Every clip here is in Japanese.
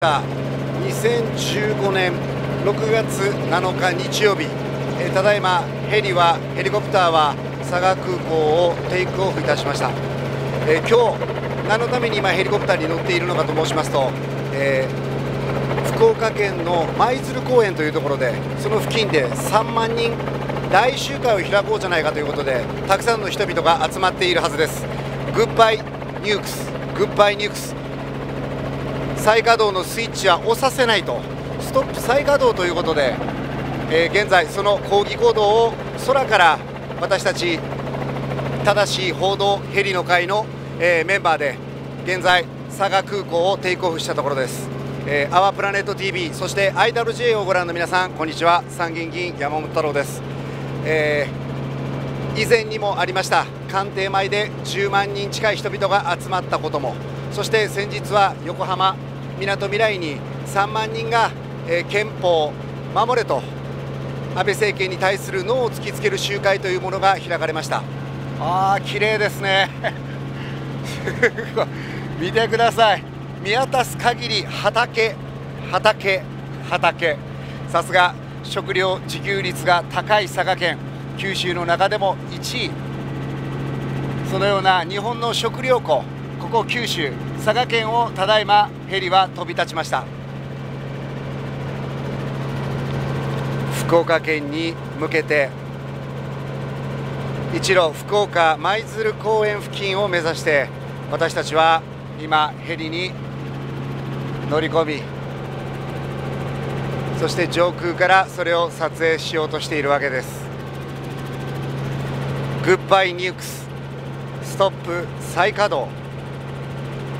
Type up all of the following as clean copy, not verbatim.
2015年6月7日日曜日、ただいまヘリコプターは佐賀空港をテイクオフいたしました。今日何のために今ヘリコプターに乗っているのかと申しますと、福岡県の舞鶴公園というところで、その付近で3万人大集会を開こうじゃないかということで、たくさんの人々が集まっているはずです。グッバイニュークス、グッバイニュークス、再稼働のスイッチは押させないと、ストップ再稼働ということで、現在その抗議行動を空から私たち正しい報道ヘリの会の、メンバーで現在佐賀空港をテイクオフしたところです。アワープラネット TV、 そして IWJ をご覧の皆さん、こんにちは。参議院議員山本太郎です。以前にもありました官邸前で10万人近い人々が集まったことも、そして先日は横浜みなとみらいに3万人が、憲法を守れと安倍政権に対するノーを突きつける集会というものが開かれました。綺麗ですね見てください。見渡す限り畑、畑、畑。さすが食料自給率が高い佐賀県、九州の中でも1位、そのような日本の食料庫、ここ九州佐賀県をただいまヘリは飛び立ちました。福岡県に向けて一路福岡舞鶴公園付近を目指して、私たちは今ヘリに乗り込み、そして上空からそれを撮影しようとしているわけです。グッバイニュークス、ストップ再稼働、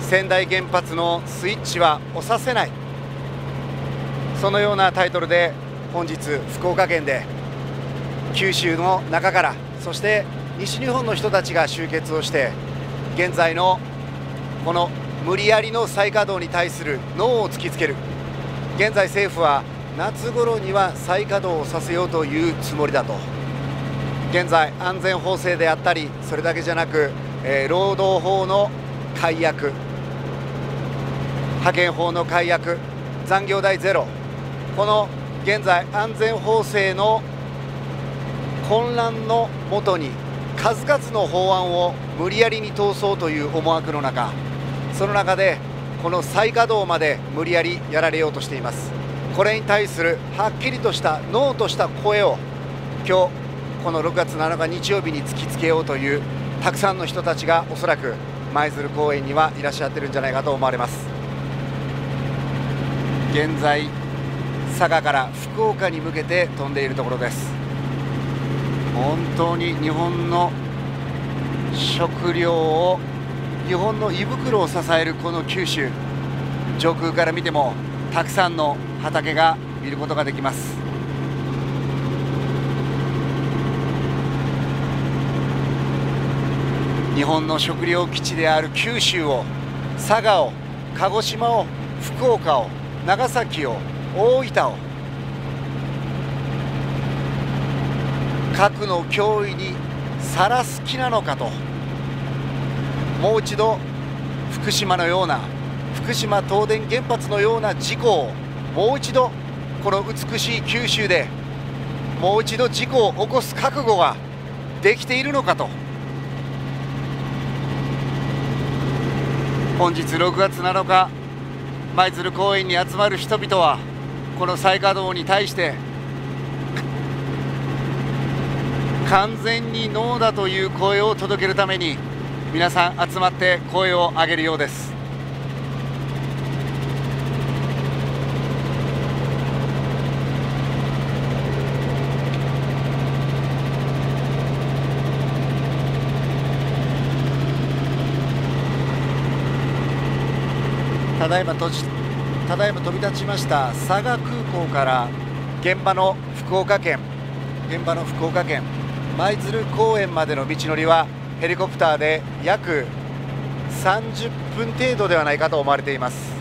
仙台原発のスイッチは押させない、そのようなタイトルで本日福岡県で九州の中から、そして西日本の人たちが集結をして、現在のこの無理やりの再稼働に対するノーを突きつける。現在政府は夏頃には再稼働をさせようというつもりだと。現在安全法制であったり、それだけじゃなく、労働法の改悪、派遣法の改悪、残業代ゼロ、この現在安全法制の混乱のもとに数々の法案を無理やりに通そうという思惑の中、その中でこの再稼働まで無理やりやられようとしています。これに対するはっきりとしたノーとした声を今日この6月7日日曜日に突きつけようというたくさんの人たちがおそらく舞鶴公園にはいらっしゃってるんじゃないかと思われます。現在佐賀から福岡に向けて飛んでいるところです。本当に日本の食料を、日本の胃袋を支えるこの九州、上空から見てもたくさんの畑が見ることができます。日本の食料基地である九州を、佐賀を、鹿児島を、福岡を、長崎を、大分を核の脅威にさらす気なのかと、もう一度福島のような、福島東電原発のような事故をもう一度この美しい九州でもう一度事故を起こす覚悟ができているのかと。本日6月7日舞鶴公園に集まる人々は、この再稼働に対して完全にノーだという声を届けるために皆さん集まって声を上げるようです。ただいま飛び立ちました佐賀空港から現場の福岡県舞鶴公園までの道のりはヘリコプターで約30分程度ではないかと思われています。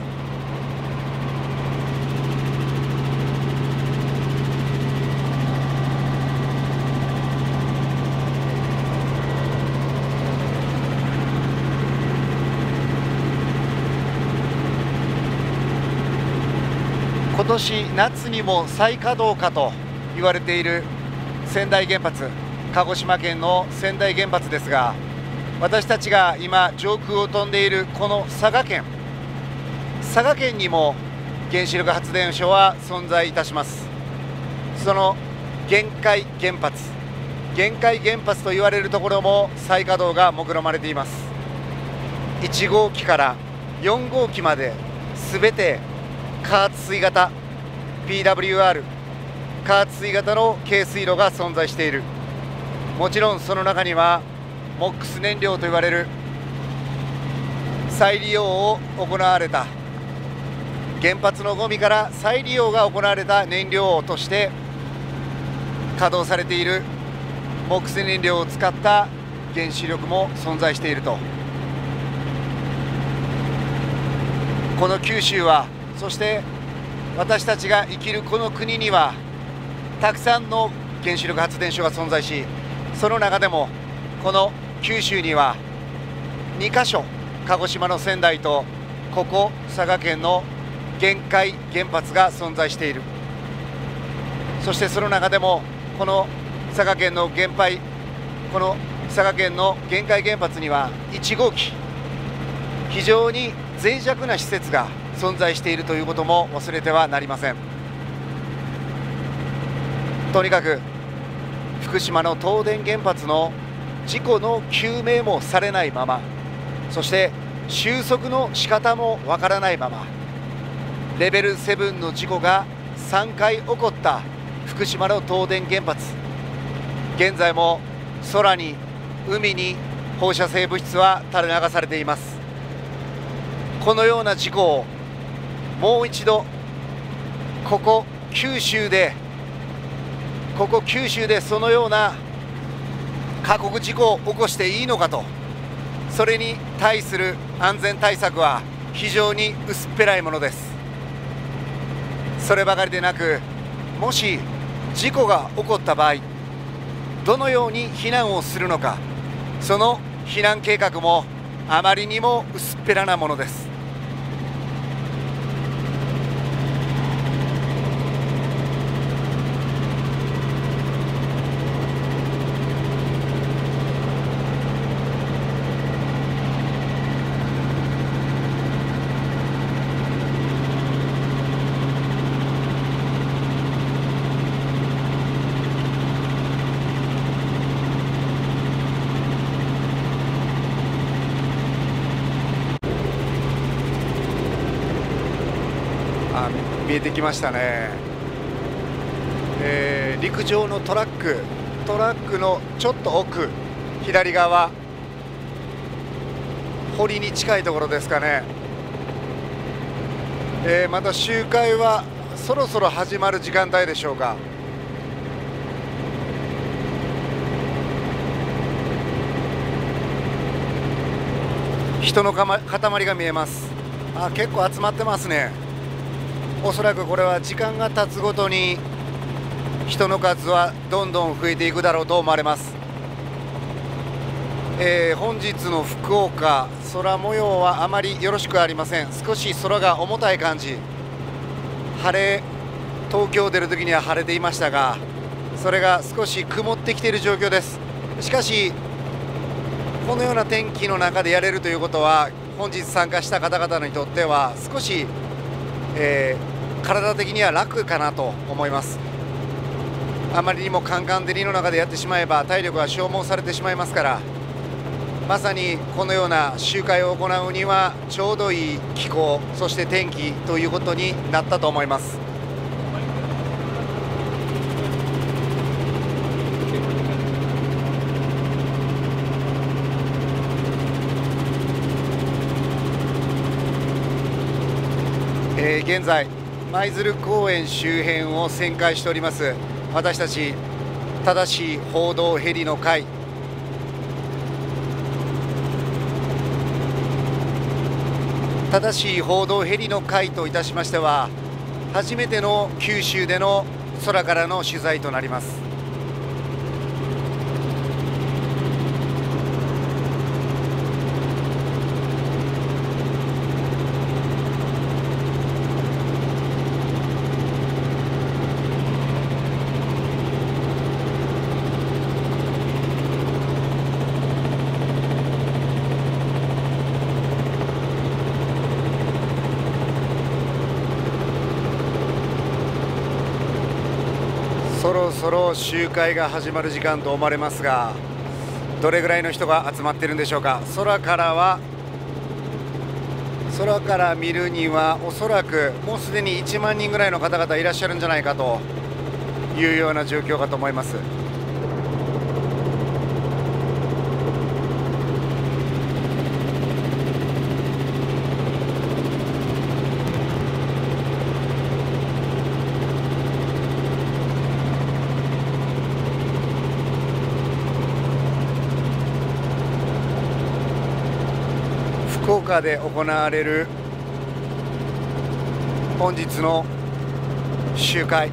年夏にも再稼働かと言われている川内原発、鹿児島県の川内原発ですが、私たちが今上空を飛んでいるこの佐賀県にも原子力発電所は存在いたします。その玄海原発と言われるところも再稼働が目論まれています。1号機から4号機まで全て加圧水型 PWR 加圧水型の軽水炉が存在している。もちろんその中にはMOX燃料と言われる再利用を行われた、原発のゴミから再利用が行われた燃料として稼働されているMOX燃料を使った原子力も存在していると。この九州は、そして私たちが生きるこの国にはたくさんの原子力発電所が存在し、その中でもこの九州には2カ所、鹿児島の川内とここ佐賀県の玄海原発が存在している。そしてその中でもこの佐賀県の玄海原発には1号機、非常に脆弱な施設が存在しているということも忘れてはなりません。とにかく福島の東電原発の事故の究明もされないまま、そして収束の仕方もわからないまま、レベル7の事故が3回起こった福島の東電原発、現在も空に海に放射性物質は垂れ流されています。このような事故をもう一度ここ九州でそのような過酷事故を起こしていいのかと、それに対する安全対策は非常に薄っぺらいものです。そればかりでなく、もし事故が起こった場合、どのように避難をするのか、その避難計画もあまりにも薄っぺらなものです。見えてきましたね。陸上のトラックのちょっと奥、左側、堀に近いところですかね。また集会はそろそろ始まる時間帯でしょうか。人の塊が見えます。結構集まってますね。おそらくこれは時間が経つごとに人の数はどんどん増えていくだろうと思われます。本日の福岡、空模様はあまりよろしくありません。少し空が重たい感じ、東京出るときには晴れていましたが、それが少し曇ってきている状況です。しかしこのような天気の中でやれるということは、本日参加した方々にとっては少し体的には楽かなと思います。あまりにもカンカン照りの中でやってしまえば体力が消耗されてしまいますから、まさにこのような集会を行うにはちょうどいい気候、そして天気ということになったと思います。現在舞鶴公園周辺を旋回しております私たち正しい報道ヘリの会、正しい報道ヘリの会といたしましては、初めての九州での空からの取材となります。ろそろ集会が始まる時間と思われますが、どれぐらいの人が集まっているんでしょうか。空から見るにはおそらくもうすでに1万人ぐらいの方々いらっしゃるんじゃないかというような状況かと思います。福岡で行われる本日の集会、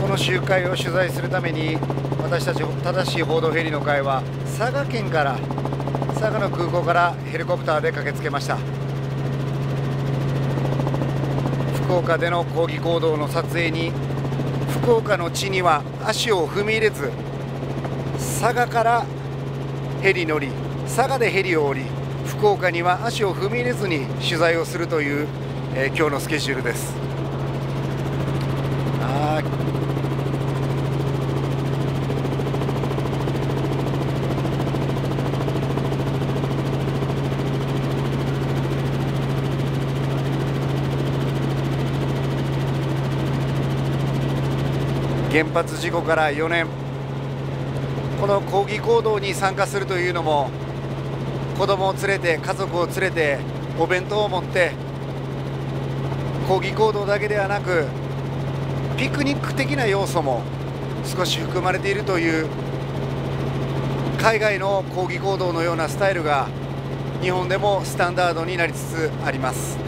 この集会を取材するために私たち正しい報道ヘリの会は佐賀の空港からヘリコプターで駆けつけました。福岡での抗議行動の撮影に福岡の地には足を踏み入れず、佐賀からヘリ乗り、佐賀でヘリを降り、福岡には足を踏み入れずに取材をするという、今日のスケジュールです。原発事故から4年、この抗議行動に参加するというのも、子供を連れて家族を連れてお弁当を持って抗議行動だけではなくピクニック的な要素も少し含まれているという海外の抗議行動のようなスタイルが日本でもスタンダードになりつつあります。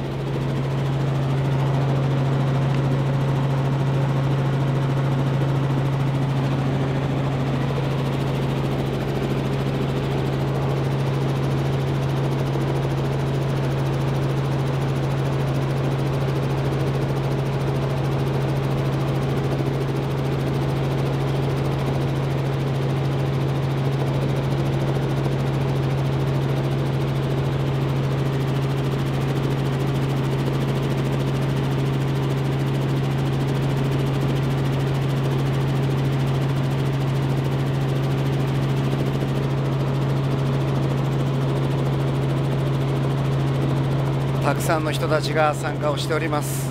たくさんの人たちが参加をしております。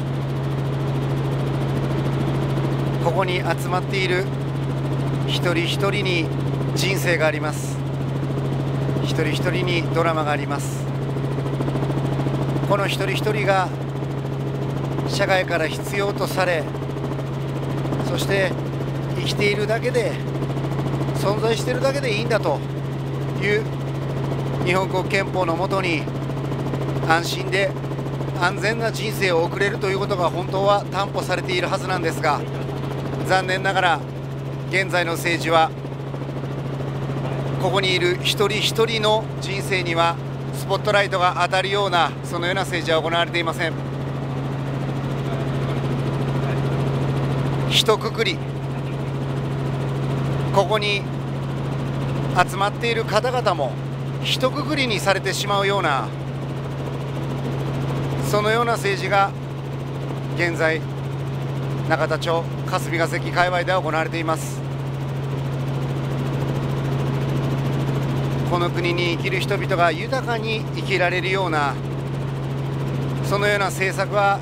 ここに集まっている一人一人に人生があります。一人一人にドラマがあります。この一人一人が社会から必要とされ、そして生きているだけで、存在しているだけでいいんだという日本国憲法のもとに安心で安全な人生を送れるということが本当は担保されているはずなんですが、残念ながら現在の政治はここにいる一人一人の人生にはスポットライトが当たるような、そのような政治は行われていません。一括り、ここに集まっている方々も一括りにされてしまうような、そのような政治が現在永田町霞ヶ関界隈では行われています。この国に生きる人々が豊かに生きられるような、そのような政策は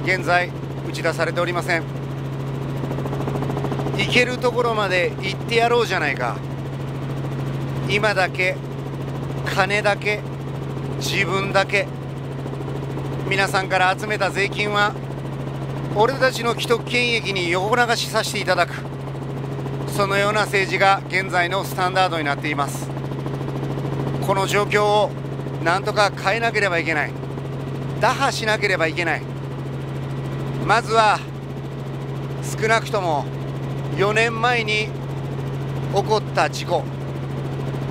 現在打ち出されておりません。行けるところまで行ってやろうじゃないか、今だけ、金だけ、自分だけ、皆さんから集めた税金は俺たちの既得権益に横流しさせていただく、そのような政治が現在のスタンダードになっています。この状況をなんとか変えなければいけない、打破しなければいけない。まずは少なくとも4年前に起こった事故、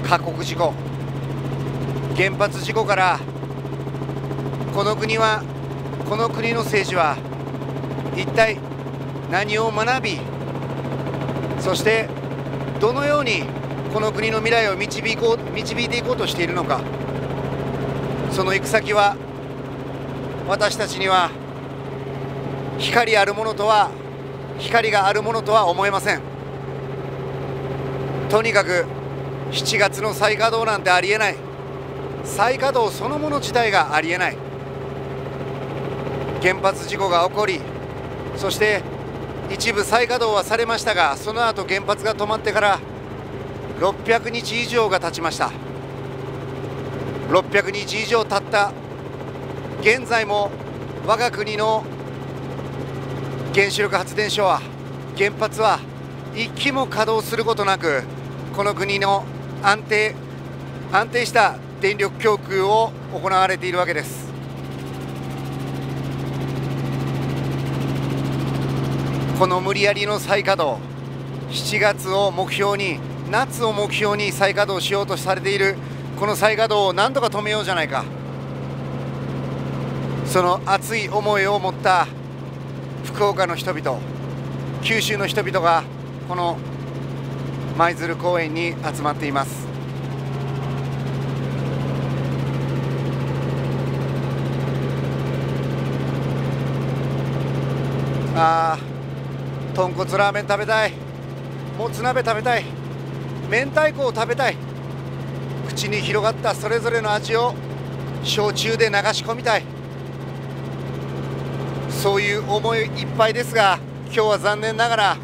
過酷事故、原発事故からこの国の政治は一体何を学び、そしてどのようにこの国の未来を導いていこうとしているのか、その行く先は私たちには光があるものとは思えません。とにかく7月の再稼働なんてありえない。再稼働そのもの自体がありえない。原発事故が起こり、そして一部再稼働はされましたが、その後原発が止まってから600日以上が経ちました。600日以上経った現在も我が国の原子力発電所は、原発は一機も稼働することなく、この国の安定した電力供給を行われているわけです。この無理やりの再稼働、7月を目標に、夏を目標に再稼働しようとされているこの再稼働を何とか止めようじゃないか、その熱い思いを持った福岡の人々、九州の人々がこの舞鶴公園に集まっています。豚骨ラーメン食べたい、もつ鍋食べたい、明太子を食べたい、口に広がったそれぞれの味を焼酎で流し込みたい、そういう思いいっぱいですが、今日は残念ながら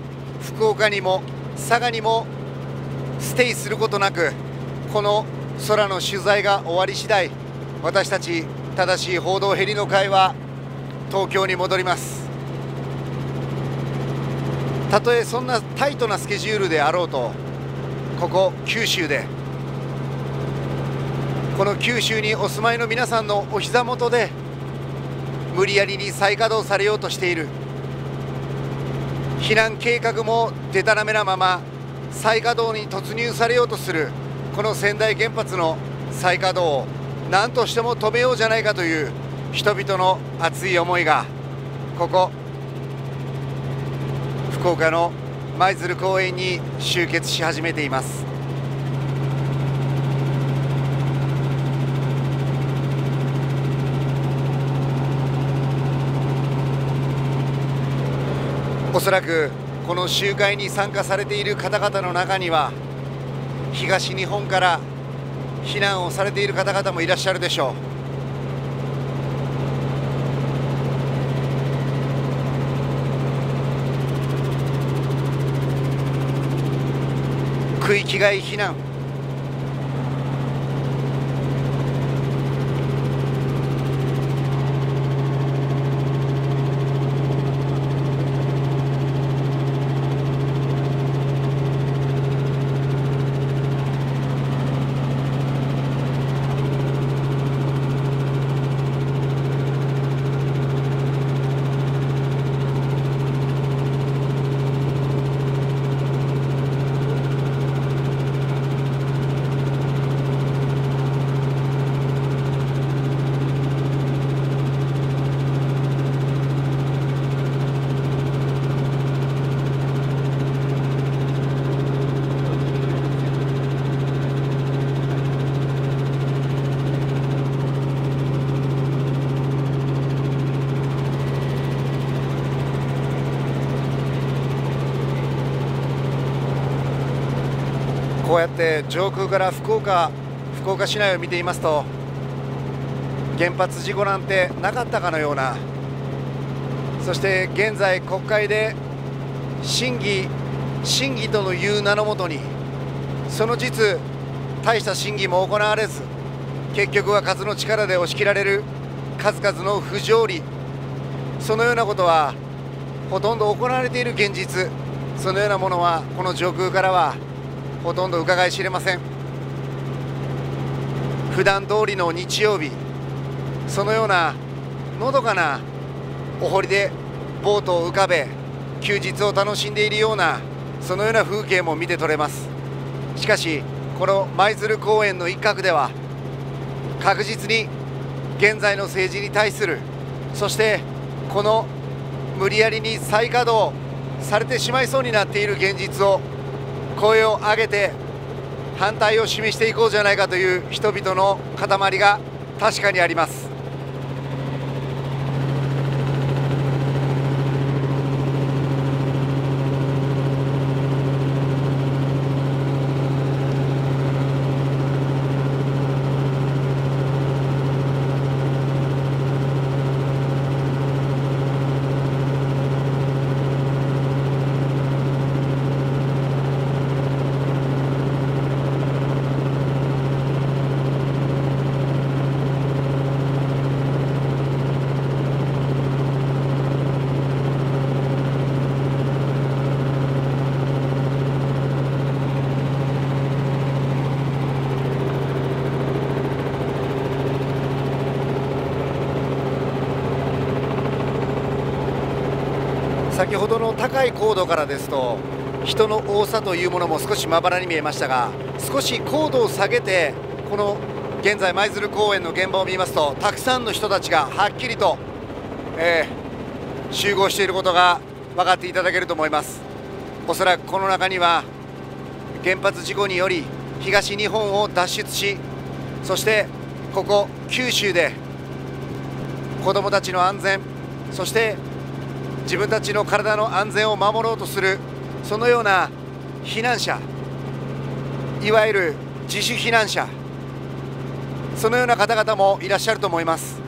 福岡にも佐賀にもステイすることなく、この空の取材が終わり次第、私たち正しい報道ヘリの会は東京に戻ります。たとえそんなタイトなスケジュールであろうと、ここ九州で、この九州にお住まいの皆さんのお膝元で無理やりに再稼働されようとしている、避難計画もでたらめなまま再稼働に突入されようとするこの川内原発の再稼働を何としても止めようじゃないかという人々の熱い思いが、ここ福岡の舞鶴公園に集結し始めています。おそらくこの集会に参加されている方々の中には、東日本から避難をされている方々もいらっしゃるでしょう。区域外避難、こうやって上空から福岡市内を見ていますと、原発事故なんてなかったかのような、そして現在国会で審議とのいう名のもとに、その実大した審議も行われず、結局は数の力で押し切られる数々の不条理、そのようなことはほとんど行われている現実、そのようなものはこの上空からはほとんど伺い知れません。普段通りの日曜日、そのようなのどかなお堀でボートを浮かべ、休日を楽しんでいるような、そのような風景も見て取れます。しかしこの舞鶴公園の一角では、確実に現在の政治に対する、そしてこの無理やりに再稼働されてしまいそうになっている現実を声を上げて反対を示していこうじゃないかという人々の塊が確かにあります。先ほどの高い高度からですと人の多さというものも少しまばらに見えましたが、少し高度を下げてこの現在舞鶴公園の現場を見ますと、たくさんの人たちがはっきりと、集合していることが分かっていただけると思います。おそらくこの中には原発事故により東日本を脱出し、そしてここ九州で子どもたちの安全、そして自分たちの体の安全を守ろうとする、そのような避難者、いわゆる自主避難者、そのような方々もいらっしゃると思います。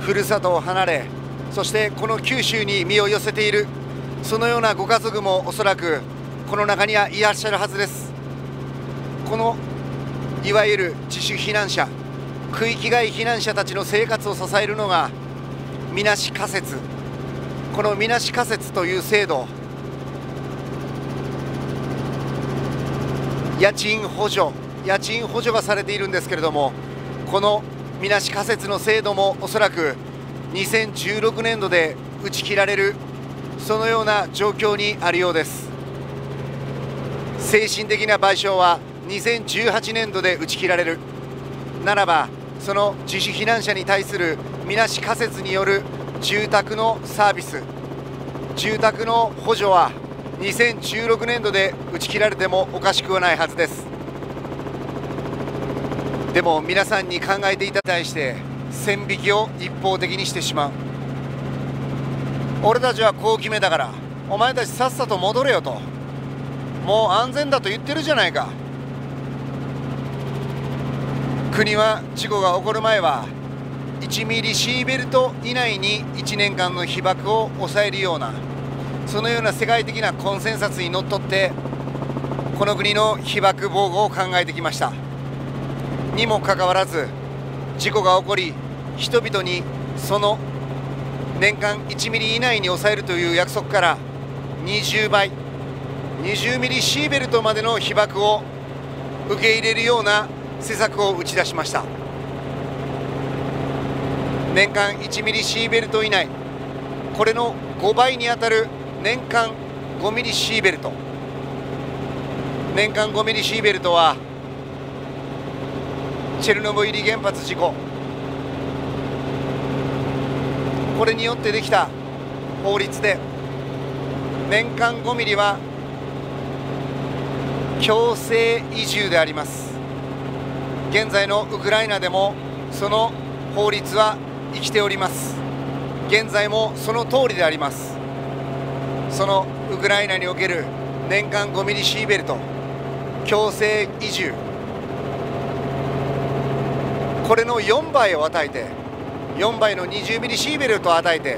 ふるさとを離れ、そしてこの九州に身を寄せている、そのようなご家族もおそらくこの中にはいらっしゃるはずです。このいわゆる自主避難者、区域外避難者たちの生活を支えるのがみなし仮設、このみなし仮設という制度、家賃補助がされているんですけれども、このみなし仮設の制度もおそらく2016年度で打ち切られる、そのような状況にあるようです。精神的な賠償は2018年度で打ち切られるならば、その自主避難者に対するみなし仮設による住宅のサービス、住宅の補助は2016年度で打ち切られてもおかしくはないはずです。でも皆さんに考えていただいて線引きを一方的にしてしまう。俺たちはこう決めたからお前たちさっさと戻れよと、もう安全だと言ってるじゃないか。国は事故が起こる前は1ミリシーベルト以内に1年間の被爆を抑えるような、そのような世界的なコンセンサスにのっとってこの国の被爆防護を考えてきました。にもかかわらず事故が起こり、人々にその年間1ミリ以内に抑えるという約束から20倍、20ミリシーベルトまでの被爆を受け入れるような施策を打ち出しました。年間1ミリシーベルト以内、これの5倍にあたる年間5ミリシーベルト。年間5ミリシーベルトはチェルノブイリ原発事故、これによってできた法律で、年間5ミリは強制移住であります。現在のウクライナでもその法律は生きております。現在もその通りであります。そのウクライナにおける年間5ミリシーベルト強制移住、これの4倍を与えて、4倍の20ミリシーベルトを与えて、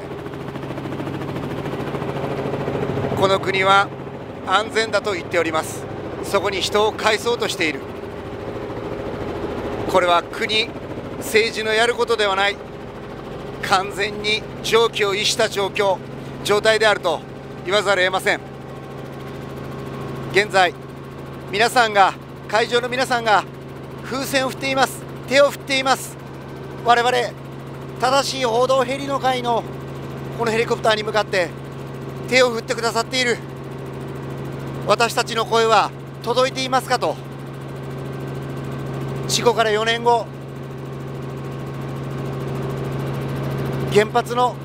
この国は安全だと言っております。そこに人を返そうとしている。これは国、政治のやることではない、完全に常軌を逸した状態であると言わざるを得ません。現在皆さんが、会場の皆さんが風船を振っています。手を振っています。我々正しい報道ヘリの会のこのヘリコプターに向かって手を振ってくださっている。私たちの声は届いていますかと。事故から4年後、原発の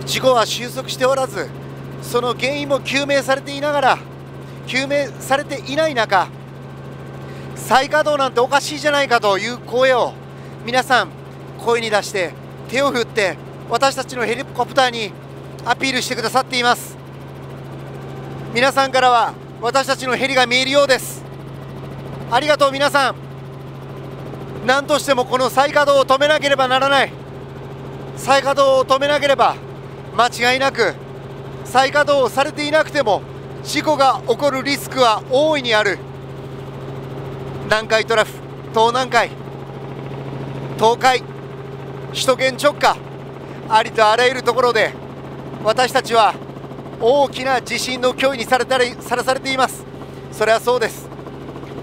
事故は収束しておらず、その原因も究明されていない中、再稼働なんておかしいじゃないかという声を皆さん声に出して手を振って私たちのヘリコプターにアピールしてくださっています。皆さんからは私たちのヘリが見えるようです。ありがとう皆さん。何としてもこの再稼働を止めなければならない。再稼働を止めなければ間違いなく再稼働をされていなくても事故が起こるリスクは大いにある。南海トラフ、東南海、東海、首都圏直下、ありとあらゆるところで私たちは大きな地震の脅威にさらされています。それはそうです。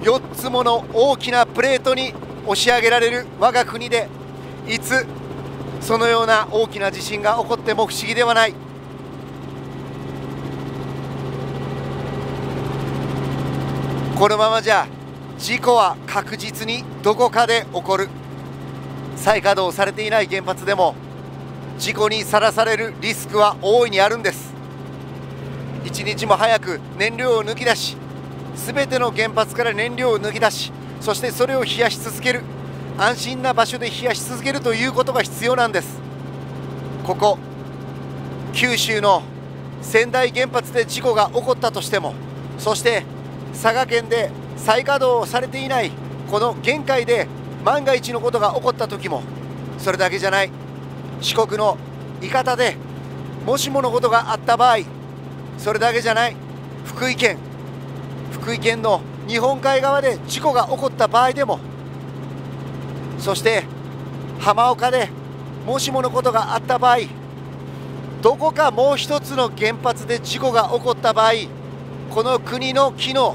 4つもの大きなプレートに押し上げられる我が国で、いつそのような大きな地震が起こっても不思議ではない。このままじゃ事故は確実にどこかで起こる。再稼働されていない原発でも事故にさらされるリスクは大いにあるんです。一日も早く燃料を抜き出し、全ての原発から燃料を抜き出し、そしてそれを冷やし続ける、安心な場所で冷やし続けるということが必要なんです。ここ九州の川内原発で事故が起こったとしても、そして佐賀県で再稼働されていないこの玄海で万が一のことが起こった時も、それだけじゃない、四国の伊方でもしものことがあった場合、それだけじゃない、福井県の日本海側で事故が起こった場合でも、そして浜岡でもしものことがあった場合、どこかもう一つの原発で事故が起こった場合、この国の機能、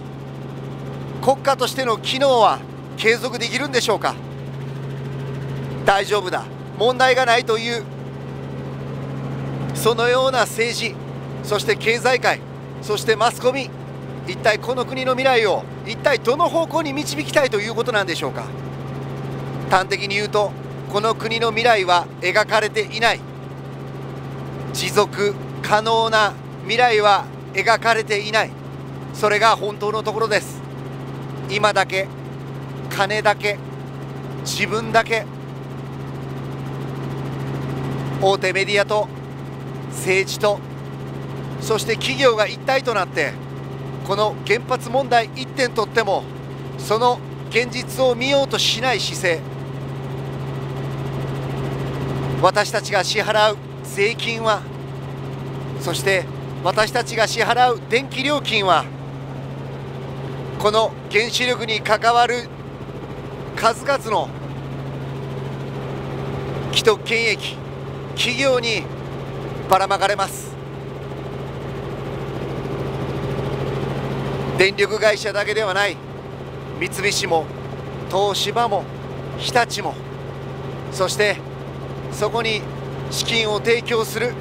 国家としての機能は継続できるんでしょうか。大丈夫だ、問題がないという、そのような政治、そして経済界、そしてマスコミ、一体この国の未来を一体どの方向に導きたいということなんでしょうか。端的に言うと、この国の未来は描かれていない。持続可能な未来は描かれていない。それが本当のところです。今だけ、金だけ、自分だけ、大手メディアと政治と、そして企業が一体となって、この原発問題一点とってもその現実を見ようとしない姿勢、私たちが支払う税金は、そして私たちが支払う電気料金は、この原子力に関わる数々の既得権益企業にばらまかれます。電力会社だけではない、三菱も東芝も日立も、そしてそこに資金を提供する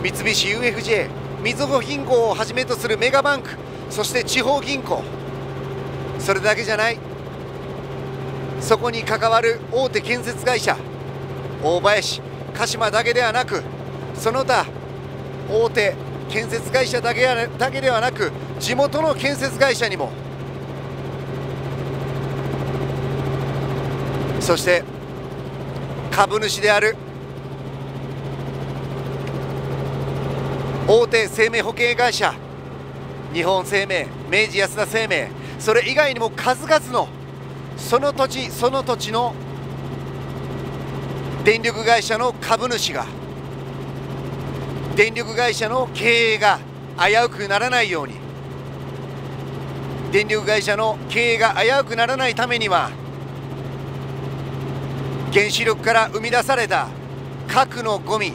三菱 UFJ、 みずほ銀行をはじめとするメガバンク、そして地方銀行、それだけじゃない、そこに関わる大手建設会社、大林、鹿島だけではなく、その他大手建設会社だけではなく、地元の建設会社にも、そして株主である大手生命保険会社、日本生命、明治安田生命、それ以外にも数々のその土地その土地の電力会社の株主が、電力会社の経営が危うくならないように、電力会社の経営が危うくならないためには、原子力から生み出された核のゴミ、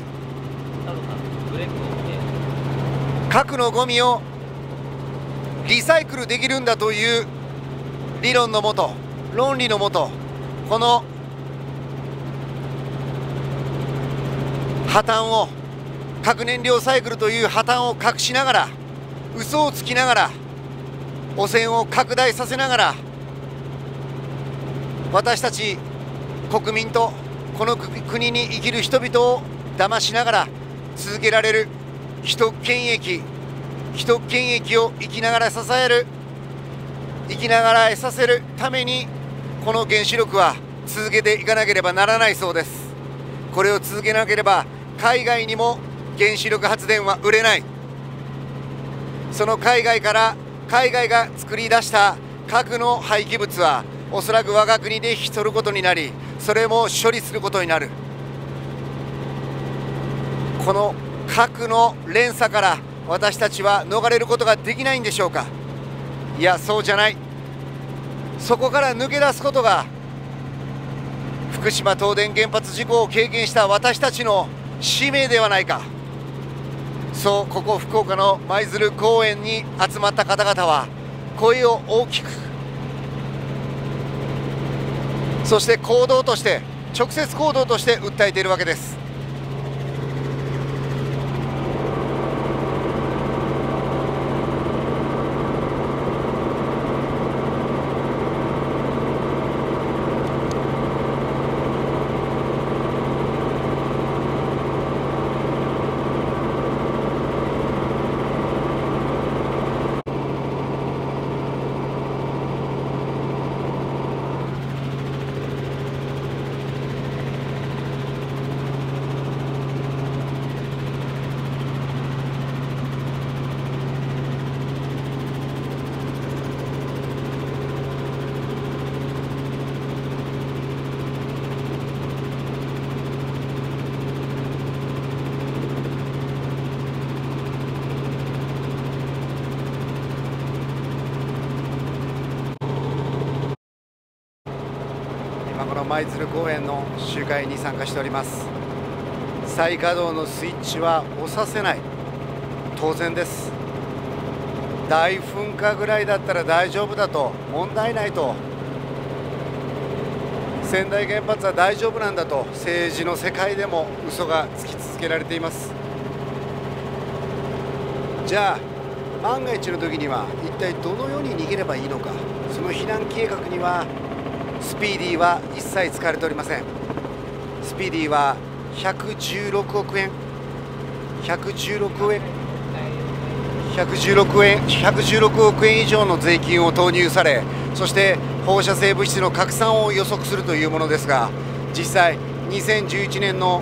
核のゴミをリサイクルできるんだという理論のもと、論理のもと、この破綻を、核燃料サイクルという破綻を隠しながら、嘘をつきながら、汚染を拡大させながら、私たち国民とこの国に生きる人々を騙しながら続けられる既得権益を生きながら支える、生きながら得させるために、この原子力は続けていかなければならないそうです。これを続けなければ海外にも原子力発電は売れない。その海外が作り出した核の廃棄物はおそらく我が国で引き取ることになり、それも処理することになる。この核の連鎖から私たちは逃れることができないんでしょうか。いや、そうじゃない。そこから抜け出すことが、福島東電原発事故を経験した私たちの使命ではないか。そう、ここ福岡の舞鶴公園に集まった方々は声を大きく、そして行動として、直接行動として訴えているわけです。この舞鶴公園の集会に参加しております。再稼働のスイッチは押させない、当然です。大噴火ぐらいだったら大丈夫だと、問題ないと、川内原発は大丈夫なんだと政治の世界でも嘘がつき続けられています。じゃあ万が一の時には一体どのように逃げればいいのか。その避難計画にはスピーディーは一切使われておりません。スピーディーは116億円116億円以上の税金を投入され、そして放射性物質の拡散を予測するというものですが、実際2011年の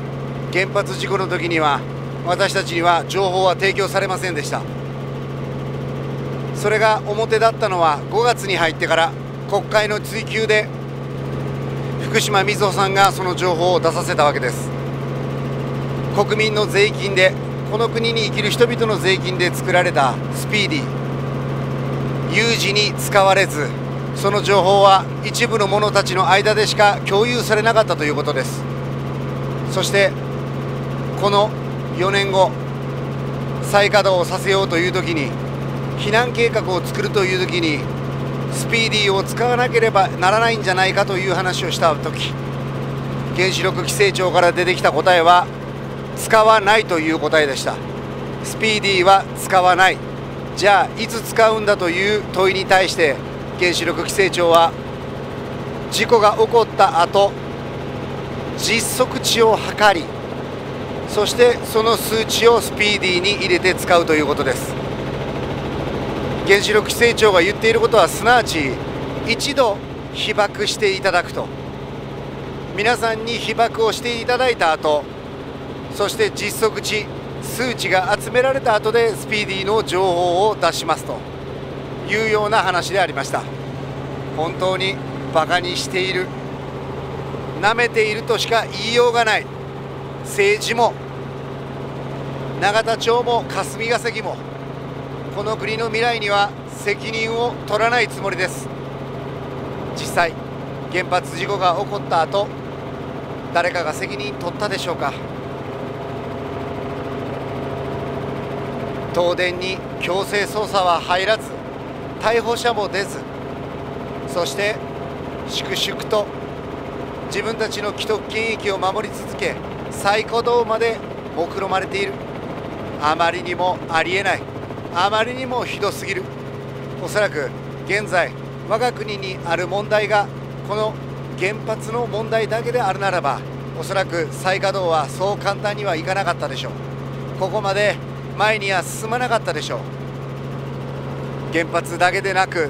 原発事故の時には私たちには情報は提供されませんでした。それが表だったのは5月に入ってから国会の追及で福島みずほさんがその情報を出させたわけです。国民の税金で、この国に生きる人々の税金で作られたスピーディー、有事に使われず、その情報は一部の者たちの間でしか共有されなかったということです。そしてこの4年後再稼働をさせようという時に、避難計画を作るという時にスピーディーを使わなければならないんじゃないかという話をした時、原子力規制庁から出てきた答えは使わないという答えでした。スピーディーは使わない。じゃあいつ使うんだという問いに対して原子力規制庁は、事故が起こった後実測値を測り、そしてその数値をスピーディーに入れて使うということです。原子力規制庁が言っていることは、すなわち一度被爆していただくと、皆さんに被爆をしていただいた後、そして実測値、数値が集められた後でスピーディーの情報を出しますというような話でありました。本当にバカにしている、なめているとしか言いようがない。政治も永田町も霞が関もこの国の未来には責任を取らないつもりです。実際原発事故が起こった後、誰かが責任取ったでしょうか。東電に強制捜査は入らず、逮捕者も出ず、そして粛々と自分たちの既得権益を守り続け、再稼働まで目論まれている。あまりにもありえない、あまりにもひどすぎる。おそらく現在我が国にある問題がこの原発の問題だけであるならば、おそらく再稼働はそう簡単にはいかなかったでしょう。ここまで前には進まなかったでしょう。原発だけでなく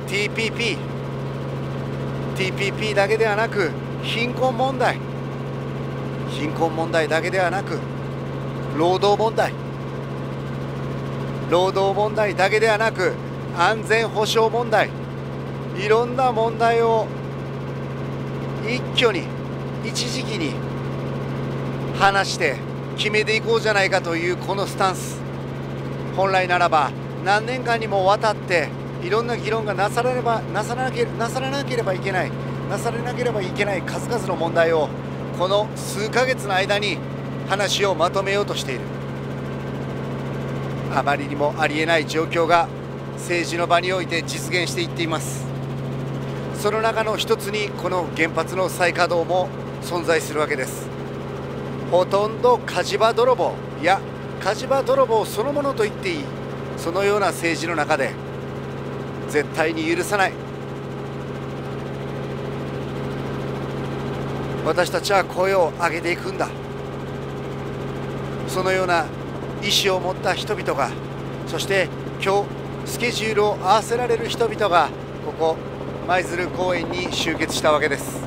TPP だけではなく、貧困問題だけではなく、労働問題だけではなく、安全保障問題、いろんな問題を一挙に一時期に話して決めていこうじゃないかというこのスタンス、本来ならば何年間にもわたっていろんな議論がなされなければいけない数々の問題をこの数ヶ月の間に話をまとめようとしている。あまりにもありえない状況が政治の場において実現していっています。その中の一つにこの原発の再稼働も存在するわけです。ほとんど火事場泥棒、いや火事場泥棒そのものと言っていい、そのような政治の中で絶対に許さない。私たちは声を上げていくんだ。そのような意思を持った人々が、そして今日スケジュールを合わせられる人々がここ舞鶴公園に集結したわけです。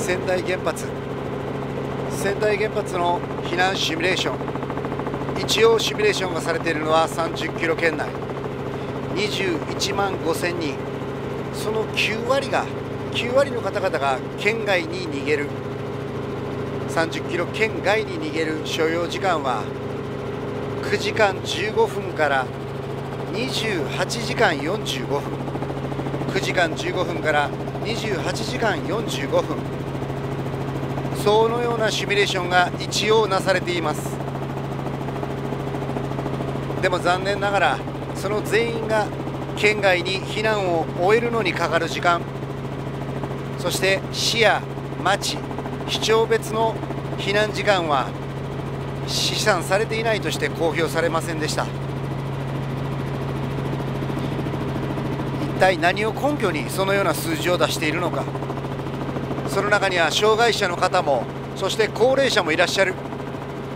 川内原発川内原発の避難シミュレーション、一応シミュレーションがされているのは30キロ圏内、21万5000人、その9割の方々が県外に逃げる、30キロ圏外に逃げる所要時間は9時間15分から28時間45分、9時間15分から28時間45分、そのようなシミュレーションが一応なされています。でも残念ながらその全員が県外に避難を終えるのにかかる時間、そして市や町、市町別の避難時間は試算されていないとして公表されませんでした。一体何を根拠にそのような数字を出しているのか。その中には障害者の方も、そして高齢者もいらっしゃる、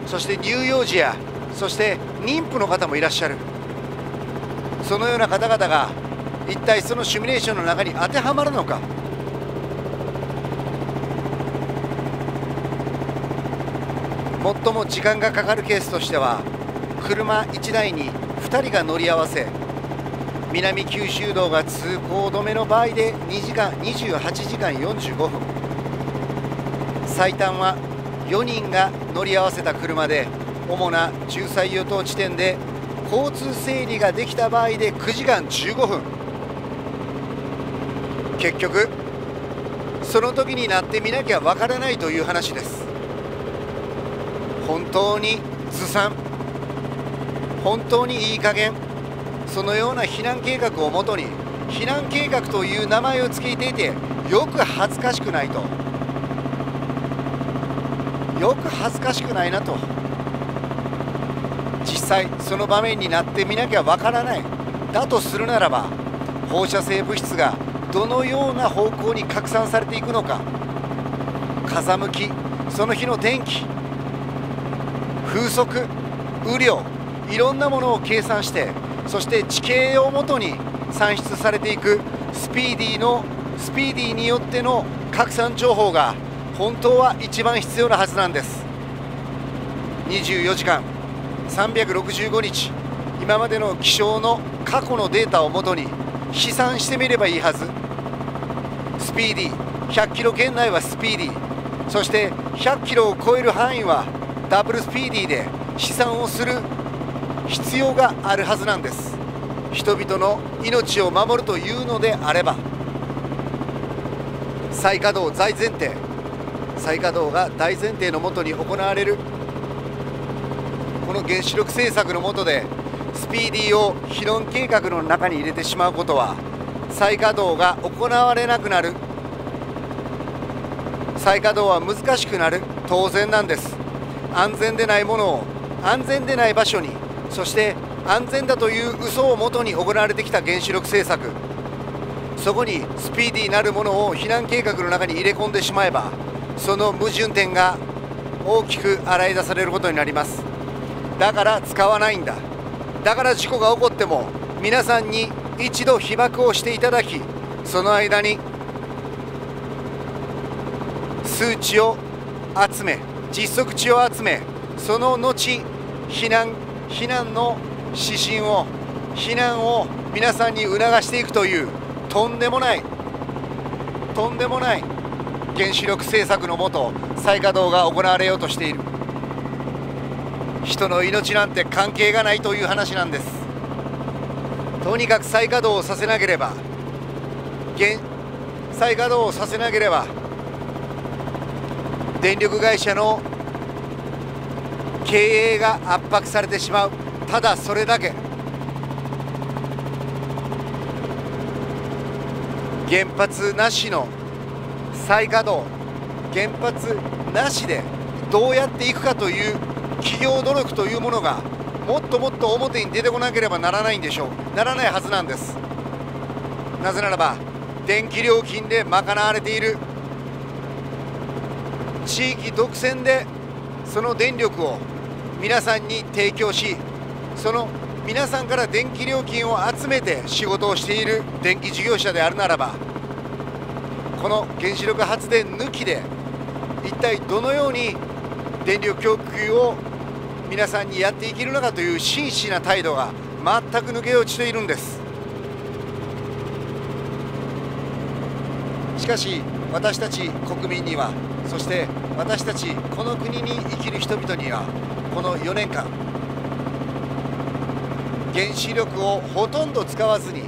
そして乳幼児や、そして妊婦の方もいらっしゃる。そのような方々が一体そのシミュレーションの中に当てはまるのか。最も時間がかかるケースとしては、車1台に2人が乗り合わせ、南九州道が通行止めの場合で28時間45分、最短は4人が乗り合わせた車で主な仲裁与党地点で交通整理ができた場合で9時間15分。結局その時になってみなきゃわからないという話です。本当にずさん、本当にいい加減、そのような避難計画をもとに、避難計画という名前を付けていてよく恥ずかしくないと、よく恥ずかしくないなと。実際その場面になってみなきゃわからない。だとするならば、放射性物質がどのような方向に拡散されていくのか、風向き、その日の天気、風速、雨量、いろんなものを計算して、そして地形をもとに算出されていくスピーディーによっての拡散情報が本当は一番必要なはずなんです。24時間365日、今までの気象の過去のデータをもとに試算してみればいいはず。スピーディー、100キロ圏内はスピーディー、そして100キロを超える範囲はダブルスピーディーで試算をする必要があるはずなんです。人々の命を守るというのであれば、再稼働大前提、再稼働が大前提のもとに行われるこの原子力政策の下でスピーディーを避難計画の中に入れてしまうことは、再稼働が行われなくなる、再稼働は難しくなる、当然なんです。安全でないものを安全でない場所に、そして安全だという嘘をもとに行われてきた原子力政策、そこにスピーディーなるものを避難計画の中に入れ込んでしまえば、その矛盾点が大きく洗い出されることになります。だから使わないんだ。だから事故が起こっても皆さんに一度被爆をしていただき、その間に数値を集め、実測値を集め、その後避難の指針を、避難を皆さんに促していくというとんでもない原子力政策のもと再稼働が行われようとしている。人の命なんて関係がないという話なんです。とにかく再稼働をさせなければ、再稼働をさせなければ電力会社の経営が圧迫されてしまう。ただそれだけ。原発なしの再稼働、原発なしでどうやっていくかという企業努力というものがもっともっと表に出てこなければならないんでしょう。ならないはずなんです。なぜならば電気料金で賄われている、地域独占でその電力を皆さんに提供し、その皆さんから電気料金を集めて仕事をしている電気事業者であるならば、この原子力発電抜きで一体どのように電力供給を皆さんにやっていけるのかという真摯な態度が全く抜け落ちているんです。しかし私たち国民には、そして私たちこの国に生きる人々には、この4年間原子力をほとんど使わずに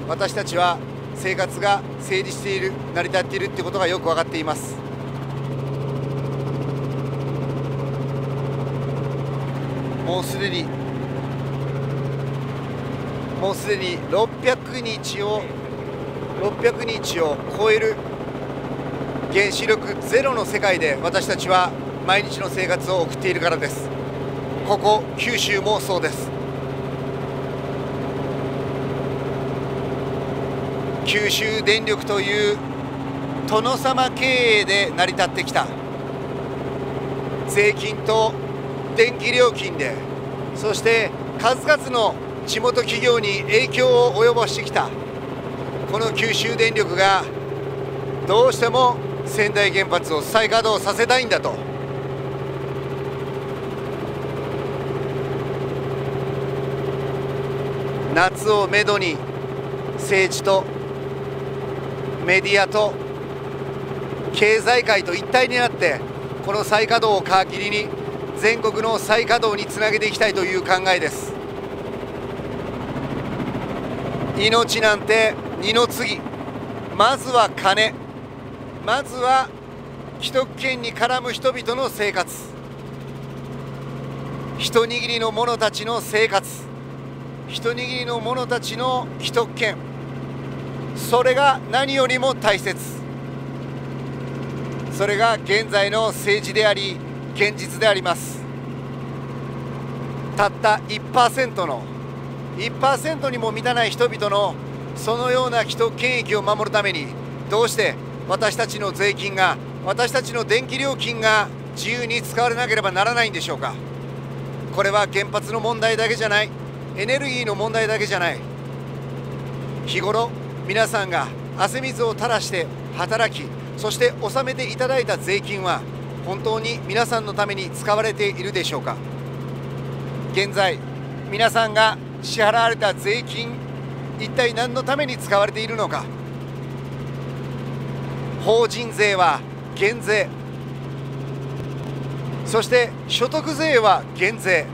私たちは生活が成立している、成り立っているということがよく分かっています。もうすでに600日を超える原子力ゼロの世界で私たちは毎日の生活を送っているからです。ここ九州もそうです。九州電力という殿様経営で成り立ってきた、税金と電気料金で、そして数々の地元企業に影響を及ぼしてきたこの九州電力がどうしても川内原発を再稼働させたいんだと。夏をめどに政治とメディアと経済界と一体になってこの再稼働を皮切りに全国の再稼働につなげていきたいという考えです。命なんて二の次、まずは金、まずは既得権に絡む人々の生活、一握りの者たちの生活、一握りの者たちの既得権、それが何よりも大切。それが現在の政治であり現実であります。たった 1% にも満たない人々のそのような既得権益を守るために、どうして私たちの税金が、私たちの電気料金が自由に使われなければならないんでしょうか。これは原発の問題だけじゃない、エネルギーの問題だけじゃない。日頃皆さんが汗水を垂らして働き、そして納めていただいた税金は本当に皆さんのために使われているでしょうか。現在皆さんが支払われた税金、一体何のために使われているのか。法人税は減税、そして所得税は減税。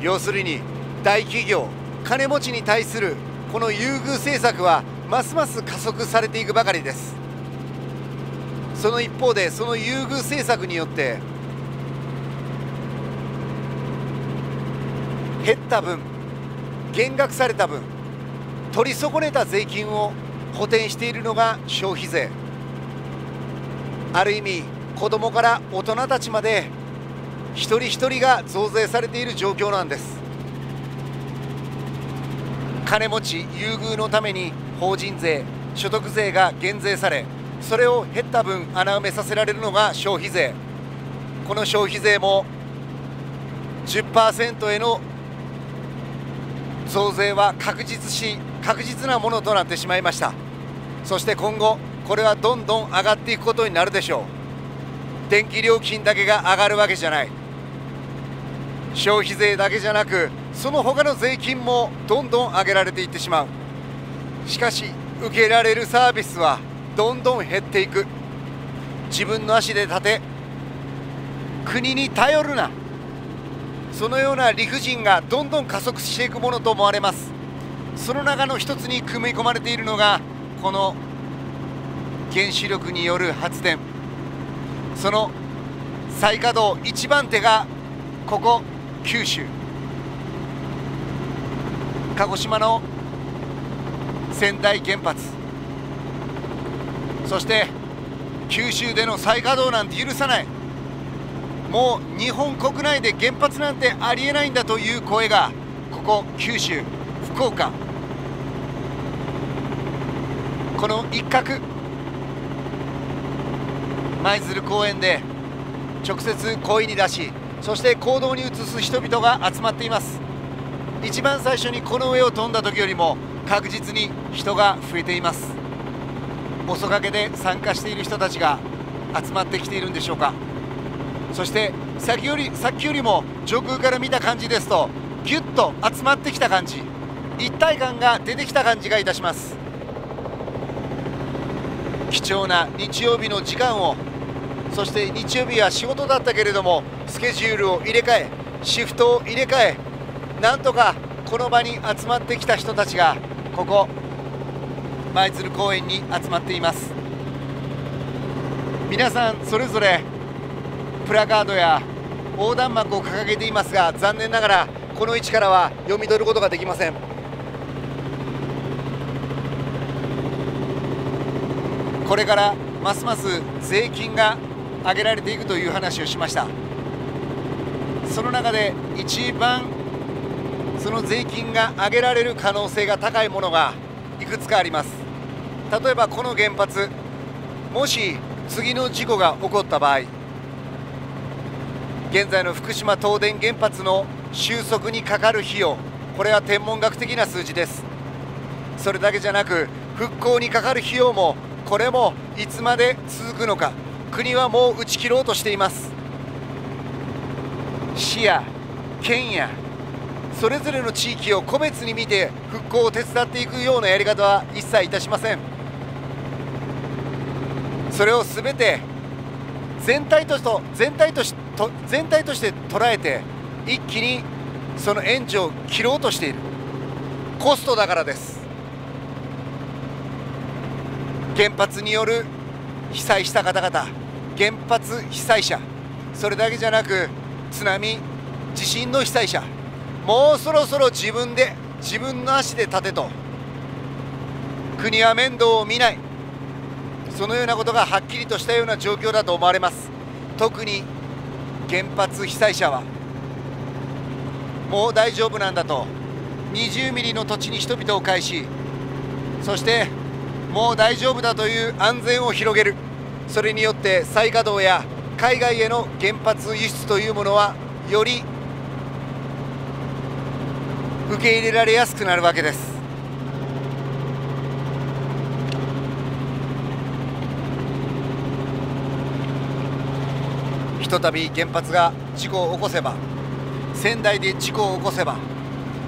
要するに大企業、金持ちに対するこの優遇政策はますます加速されていくばかりです。その一方で、その優遇政策によって減った分、減額された分、取り損ねた税金を補填しているのが消費税。ある意味子どもから大人たちまで一人一人が増税されている状況なんです。金持ち優遇のために法人税、所得税が減税され、それを減った分穴埋めさせられるのが消費税。この消費税も 10% への増税は確実なものとなってしまいました。そして今後これはどんどん上がっていくことになるでしょう。電気料金だけが上がるわけじゃない。消費税だけじゃなく、その他の税金もどんどん上げられていってしまう。しかし受けられるサービスはどんどん減っていく。自分の足で立て、国に頼るな、そのような理不尽がどんどん加速していくものと思われます。その中の一つに組み込まれているのがこの原子力による発電、その再稼働一番手がここ九州、鹿児島の川内原発、そして九州での再稼働なんて許さない、もう日本国内で原発なんてありえないんだという声がここ九州、福岡、この一角、舞鶴公園で直接声に出し、そして行動に移す人々が集まっています。一番最初にこの上を飛んだ時よりも確実に人が増えています。遅かけで参加している人たちが集まってきているんでしょうか。そしてさっきよりも上空から見た感じですとギュッと集まってきた感じ、一体感が出てきた感じがいたします。貴重な日曜日の時間を、そして日曜日は仕事だったけれどもスケジュールを入れ替え、シフトを入れ替え、なんとかこの場に集まってきた人たちがここ舞鶴公園に集まっています。皆さんそれぞれプラカードや横断幕を掲げていますが、残念ながらこの位置からは読み取ることができません。これからますます税金が上げられていくという話をしました。その中で一番その税金が上げられる可能性が高いものがいくつかあります。例えばこの原発、もし次の事故が起こった場合、現在の福島東電原発の収束にかかる費用、これは天文学的な数字です。それだけじゃなく復興にかかる費用も、これもいつまで続くのか、国はもう打ち切ろうとしています。市や県やそれぞれの地域を個別に見て復興を手伝っていくようなやり方は一切いたしません。それをすべて全体として捉えて一気にその援助を切ろうとしている、コストだからです。原発による被災した方々、原発被災者、それだけじゃなく津波、地震の被災者、もうそろそろ自分の足で立てと、国は面倒を見ない、そのようなことがはっきりとしたような状況だと思われます。特に原発被災者はもう大丈夫なんだと、20ミリの土地に人々を返し、そしてもう大丈夫だという安全を広げる、それによって再稼働や海外への原発輸出というものはより受け入れられやすくなるわけです。ひとたび原発が事故を起こせば、仙台で事故を起こせば、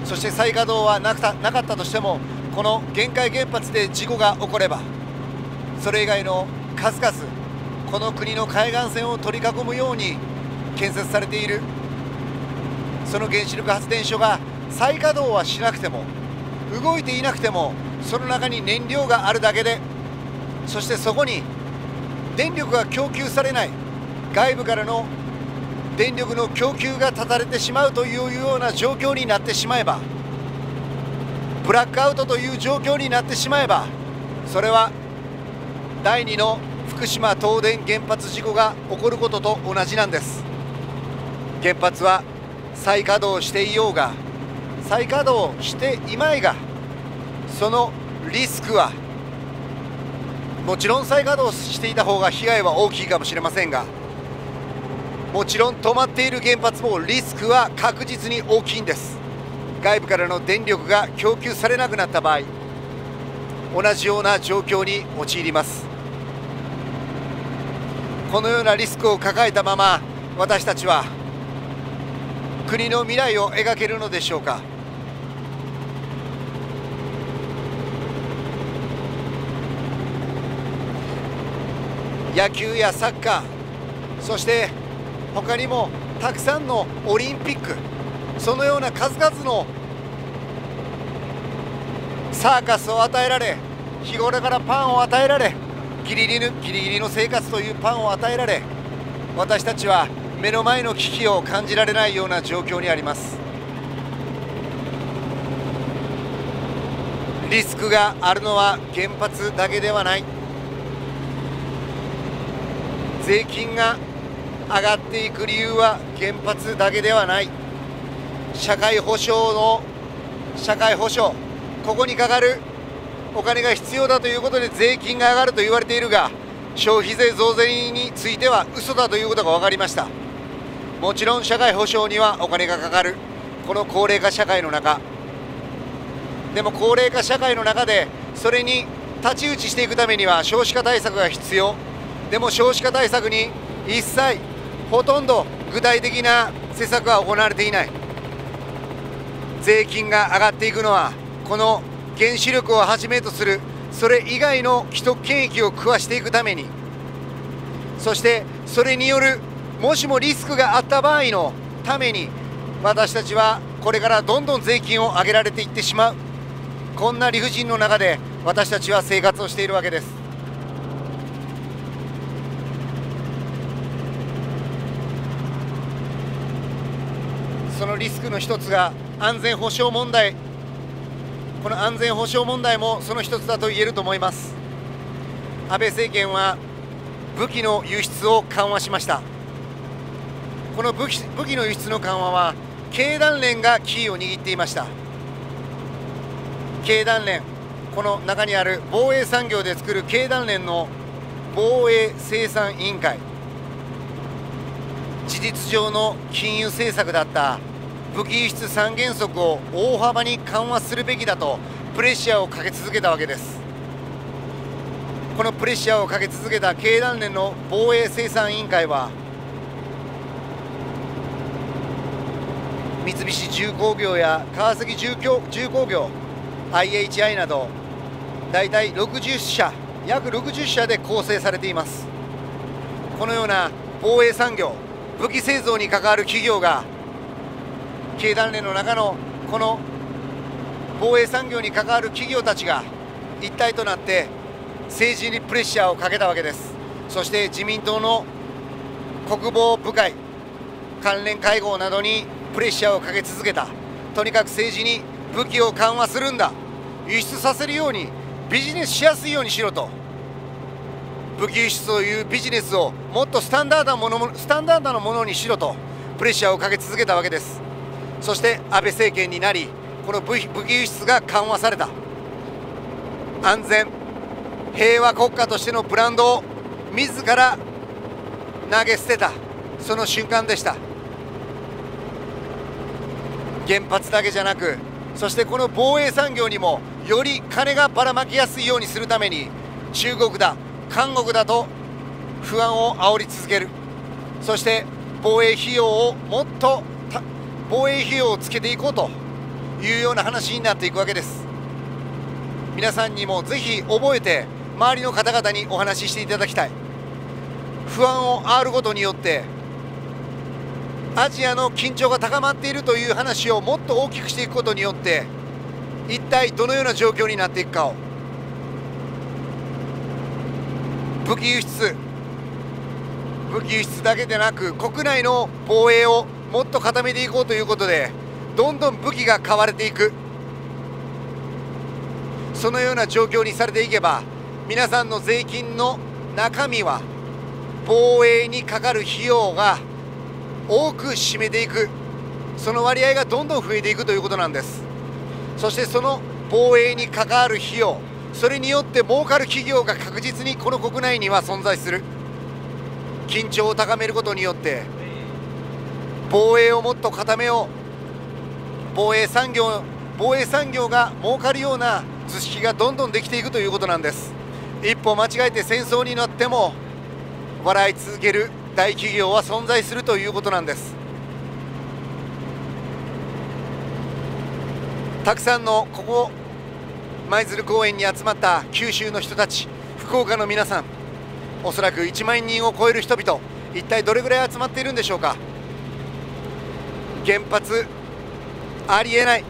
そして再稼働はなかったとしても、この玄海原発で事故が起これば、それ以外の数々、この国の海岸線を取り囲むように建設されているその原子力発電所が再稼働はしなくても、動いていなくても、その中に燃料があるだけで、そしてそこに電力が供給されない、外部からの電力の供給が断たれてしまうというような状況になってしまえば、ブラックアウトという状況になってしまえば、それは第2の福島東電原発事故が起こることと同じなんです。原発は再稼働していようが再稼働していまいが、そのリスクはもちろん再稼働していた方が被害は大きいかもしれませんが、もちろん止まっている原発もリスクは確実に大きいんです。外部からの電力が供給されなくなった場合、同じような状況に陥ります。このようなリスクを抱えたまま、私たちは国の未来を描けるのでしょうか。野球やサッカー、そして他にもたくさんのオリンピック、そのような数々のサーカスを与えられ、日頃からパンを与えられ、ギリギリの生活というパンを与えられ、私たちは目の前の危機を感じられないような状況にあります。リスクがあるのは原発だけではない。税金が上がっていく理由は原発だけではない。社会保障、ここにかかるお金が必要だということで税金が上がると言われているが、消費税増税については嘘だということが分かりました。もちろん社会保障にはお金がかかる、この高齢化社会の中でも、高齢化社会の中でそれに太刀打ちしていくためには少子化対策が必要。でも少子化対策に一切ほとんど具体的な施策は行われていない。税金が上がっていくのはこの原子力をはじめとするそれ以外の既得権益を食わしていくために、そしてそれによるもしもリスクがあった場合のために、私たちはこれからどんどん税金を上げられていってしまう、こんな理不尽の中で私たちは生活をしているわけです。そのリスクの一つが安全保障問題。この安全保障問題もその一つだと言えると思います。安倍政権は武器の輸出を緩和しました。この武器の輸出の緩和は経団連がキーを握っていました。経団連、この中にある防衛産業で作る経団連の防衛生産委員会、事実上の金融政策だった武器輸出三原則を大幅に緩和するべきだとプレッシャーをかけ続けたわけです。このプレッシャーをかけ続けた経団連の防衛生産委員会は、三菱重工業や川崎重工業、IHI など大体60社、約60社で構成されています。このような防衛産業、武器製造に関わる企業が経団連の中のこの防衛産業に関わる企業たちが一体となって政治にプレッシャーをかけたわけです。そして自民党の国防部会関連会合などにプレッシャーをかけ続けた。とにかく政治に武器を緩和するんだ、輸出させるようにビジネスしやすいようにしろと、武器輸出というビジネスをもっとスタンダードなものにしろとプレッシャーをかけ続けたわけです。そして安倍政権になり、この武器輸出が緩和された。安全平和国家としてのブランドを自ら投げ捨てた、その瞬間でした。原発だけじゃなく、そしてこの防衛産業にもより金がばらまきやすいようにするために、中国だ韓国だと不安を煽り続ける。そして防衛費用をつけていこうというような話になっていくわけです。皆さんにもぜひ覚えて周りの方々にお話ししていただきたい。不安を煽ることによってアジアの緊張が高まっているという話をもっと大きくしていくことによって、一体どのような状況になっていくかを、武器輸出だけでなく国内の防衛をもっと固めていこうということで、どんどん武器が買われていく、そのような状況にされていけば、皆さんの税金の中身は防衛にかかる費用が多く占めていく、その割合がどんどん増えていくということなんです。そしてその防衛に関わる費用、それによって儲かる企業が確実にこの国内には存在する。緊張を高めることによって防衛をもっと固めよう、防衛産業が儲かるような図式がどんどんできていくということなんです。一歩間違えて戦争になっても笑い続ける大企業は存在するということなんです。たくさんのここ舞鶴公園に集まった九州の人たち、福岡の皆さん、おそらく1万人を超える人々、一体どれぐらい集まっているんでしょうか。原発ありえない、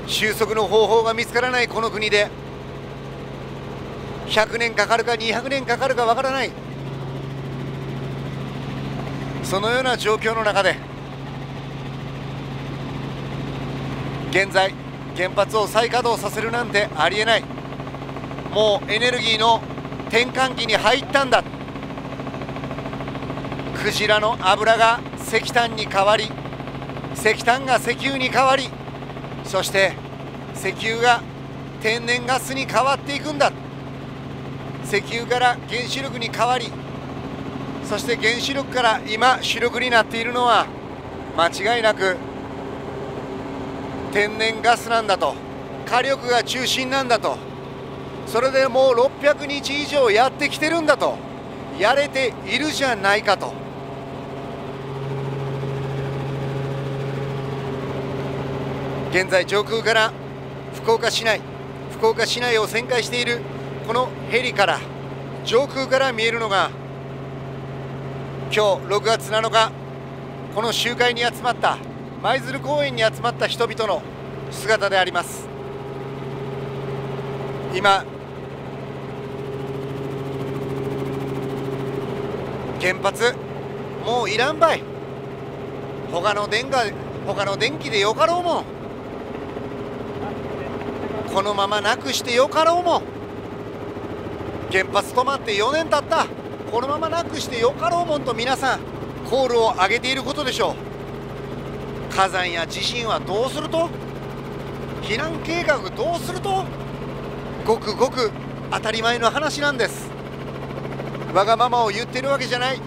収束の方法が見つからないこの国で100年かかるか200年かかるかわからない、そのような状況の中で現在原発を再稼働させるなんてありえない。もうエネルギーの転換期に入ったんだ。クジラの油が石炭に変わり、石炭が石油に変わり、そして石油が天然ガスに変わっていくんだ。石油から原子力に変わり、そして原子力から今主力になっているのは間違いなく天然ガスなんだと、火力が中心なんだと、それでもう600日以上やってきてるんだと、やれているじゃないかと。現在上空から福岡市内を旋回しているこのヘリから上空から見えるのが今日6月7日この集会に集まった舞鶴公園に集まった人々の姿であります。今原発もういらんばい、他の電気でよかろうもん、このままなくしてよかろうもん、原発止まって4年経った、このままなくしてよかろうもんと皆さんコールを上げていることでしょう。火山や地震はどうすると、避難計画どうすると、ごくごく当たり前の話なんです。わがままを言ってるわけじゃない。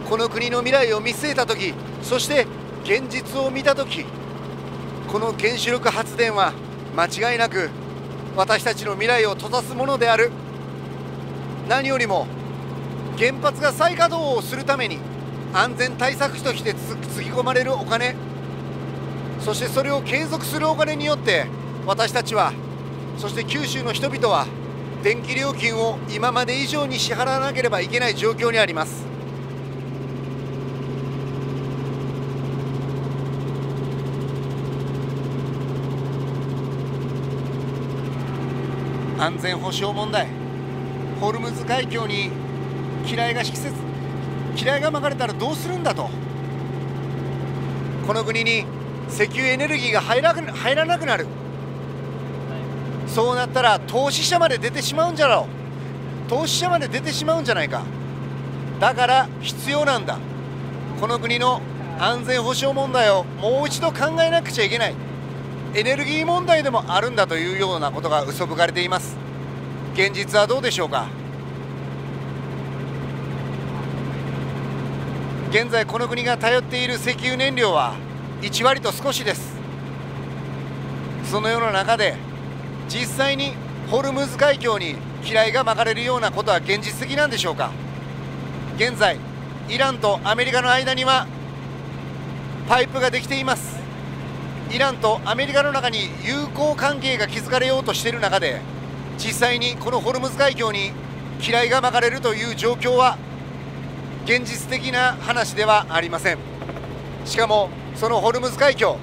この国の未来を見据えた時、そして現実を見た時、この原子力発電は間違いなく私たちの未来を閉ざすものである。何よりも原発が再稼働をするために安全対策費としてつぎ込まれるお金、そしてそれを継続するお金によって私たちは、そして九州の人々は電気料金を今まで以上に支払わなければいけない状況にあります。安全保障問題、ホルムズ海峡に機雷がまかれたらどうするんだと。この国に石油エネルギーが入らなくなる。そうなったら投資者まで出てしまうんじゃろう。投資者まで出てしまうんじゃないか。だから必要なんだ。この国の安全保障問題をもう一度考えなくちゃいけない。エネルギー問題でもあるんだというようなことが嘘吹かれています。現実はどうでしょうか。現在この国が頼っている石油燃料は1割と少しです。そのような中で実際にホルムズ海峡に機雷がまかれるようなことは現実的なんでしょうか。現在イランとアメリカの間にはパイプができています。イランとアメリカの中に友好関係が築かれようとしている中で、実際にこのホルムズ海峡に機雷がまかれるという状況は現実的な話ではありません。しかもそのホルムズ海峡、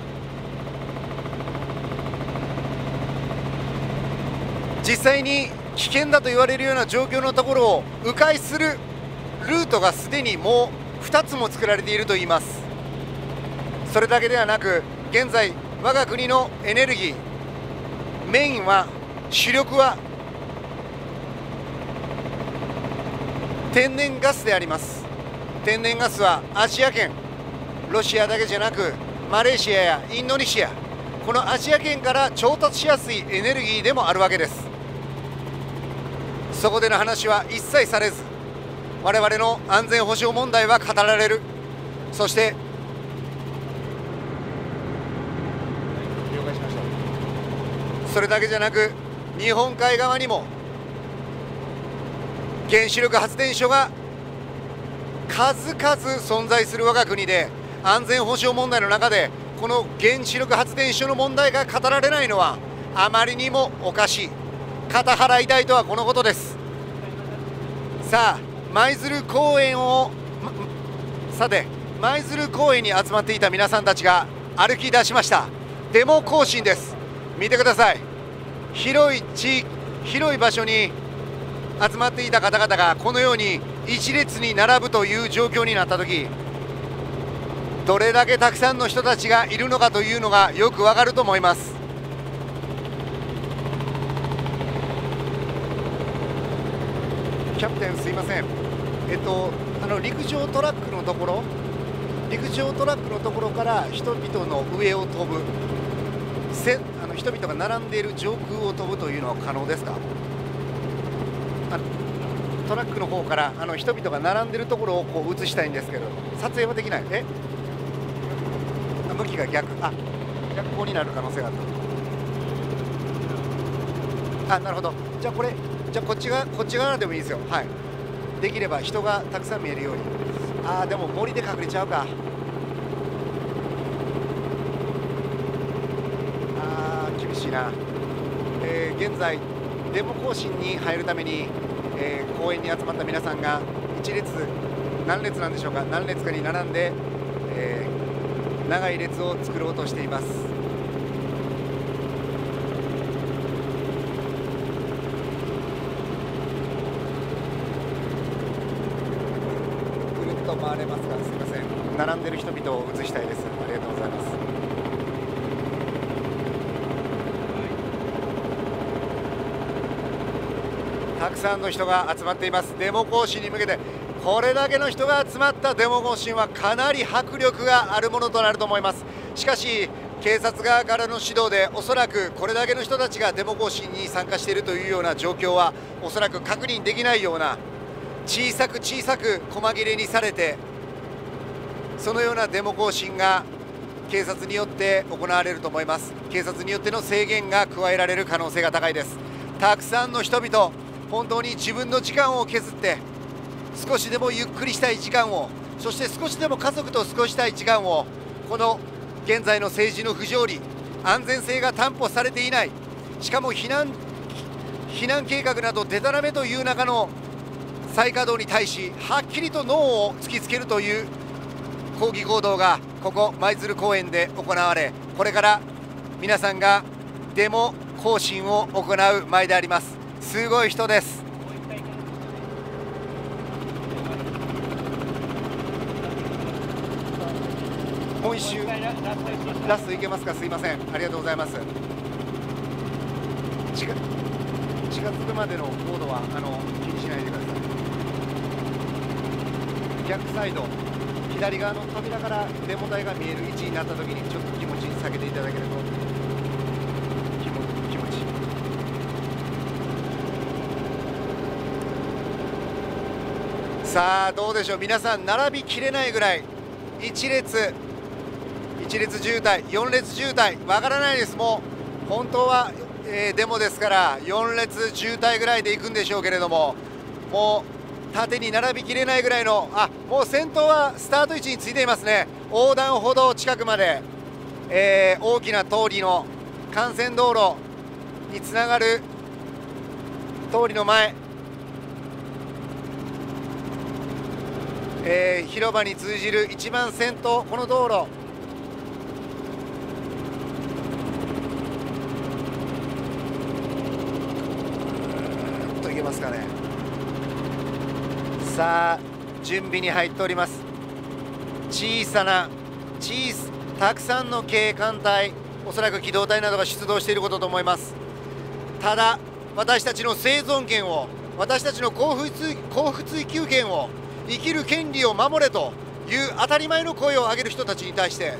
実際に危険だと言われるような状況のところを迂回するルートがすでにもう2つも作られているといいます。それだけではなく、現在我が国のエネルギーメインは主力は天然ガスであります。天然ガスはアジア圏、ロシアだけじゃなくマレーシアやインドネシア、このアジア圏から調達しやすいエネルギーでもあるわけです。そこでの話は一切されず、我々の安全保障問題は語られる。そして了解しました。それだけじゃなく、日本海側にも原子力発電所が数々存在する我が国で、安全保障問題の中でこの原子力発電所の問題が語られないのはあまりにもおかしい。肩払いたいとはこのことです。さあ舞鶴公園に集まっていた皆さんたちが歩き出しました。デモ行進です。見てください。広い場所に集まっていた方々がこのように一列に並ぶという状況になった時、どれだけたくさんの人たちがいるのかというのがよくわかると思います。キャプテンすいません、陸上トラックのところから人々の上を飛ぶ人々が並んでいる上空を飛ぶというのは可能ですか。トラックの方から人々が並んでいるところをこう映したいんですけど、撮影はできない。向きが逆光になる可能性がある。なるほど。じゃあこっち側でもいいですよ。はい。できれば人がたくさん見えるように。でも森で隠れちゃうか。厳しいな。現在デモ行進に入るために、公園に集まった皆さんが一列、何列なんでしょうか、何列かに並んで、長い列を作ろうとしています。ぐるっと回れますが、すみません、並んでる人々を映したいです。ありがとうございます。たくさんの人が集まっています。デモ行進に向けて、これだけの人が集まったデモ行進はかなり迫力があるものとなると思います。しかし警察側からの指導で、おそらくこれだけの人たちがデモ行進に参加しているというような状況はおそらく確認できないような、小さく小さく細切れにされて、そのようなデモ行進が警察によって行われると思います。警察によっての制限が加えられる可能性が高いです。たくさんの人々、本当に自分の時間を削って少しでもゆっくりしたい時間を、そして少しでも家族と過ごしたい時間を、この現在の政治の不条理、安全性が担保されていない、しかも避難計画などデタラメという中の再稼働に対しはっきりとノーを突きつけるという抗議行動がここ舞鶴公園で行われ、これから皆さんがデモ行進を行う前であります。すごい人です。もう一周ラストいけますか。すいません、ありがとうございます。近づくまでの高度は気にしないでください。逆サイド左側の扉からデモ隊が見える位置になった時にちょっと気持ち下げていただけると気持ちいい。さあどうでしょう、皆さん並びきれないぐらい1列渋滞、4列渋滞、わからないです。もう本当は、デモですから4列渋滞ぐらいで行くんでしょうけれども、もう縦に並びきれないぐらいの、もう先頭はスタート位置についていますね。横断歩道近くまで、大きな通りの幹線道路につながる通りの前、広場に通じる一番先頭、この道路、いけますかね。さあ準備に入っております。たくさんの警官隊、おそらく機動隊などが出動していることと思います。ただ私たちの生存権を、私たちの幸福追求権を、生きる権利を守れという当たり前の声を上げる人たちに対して、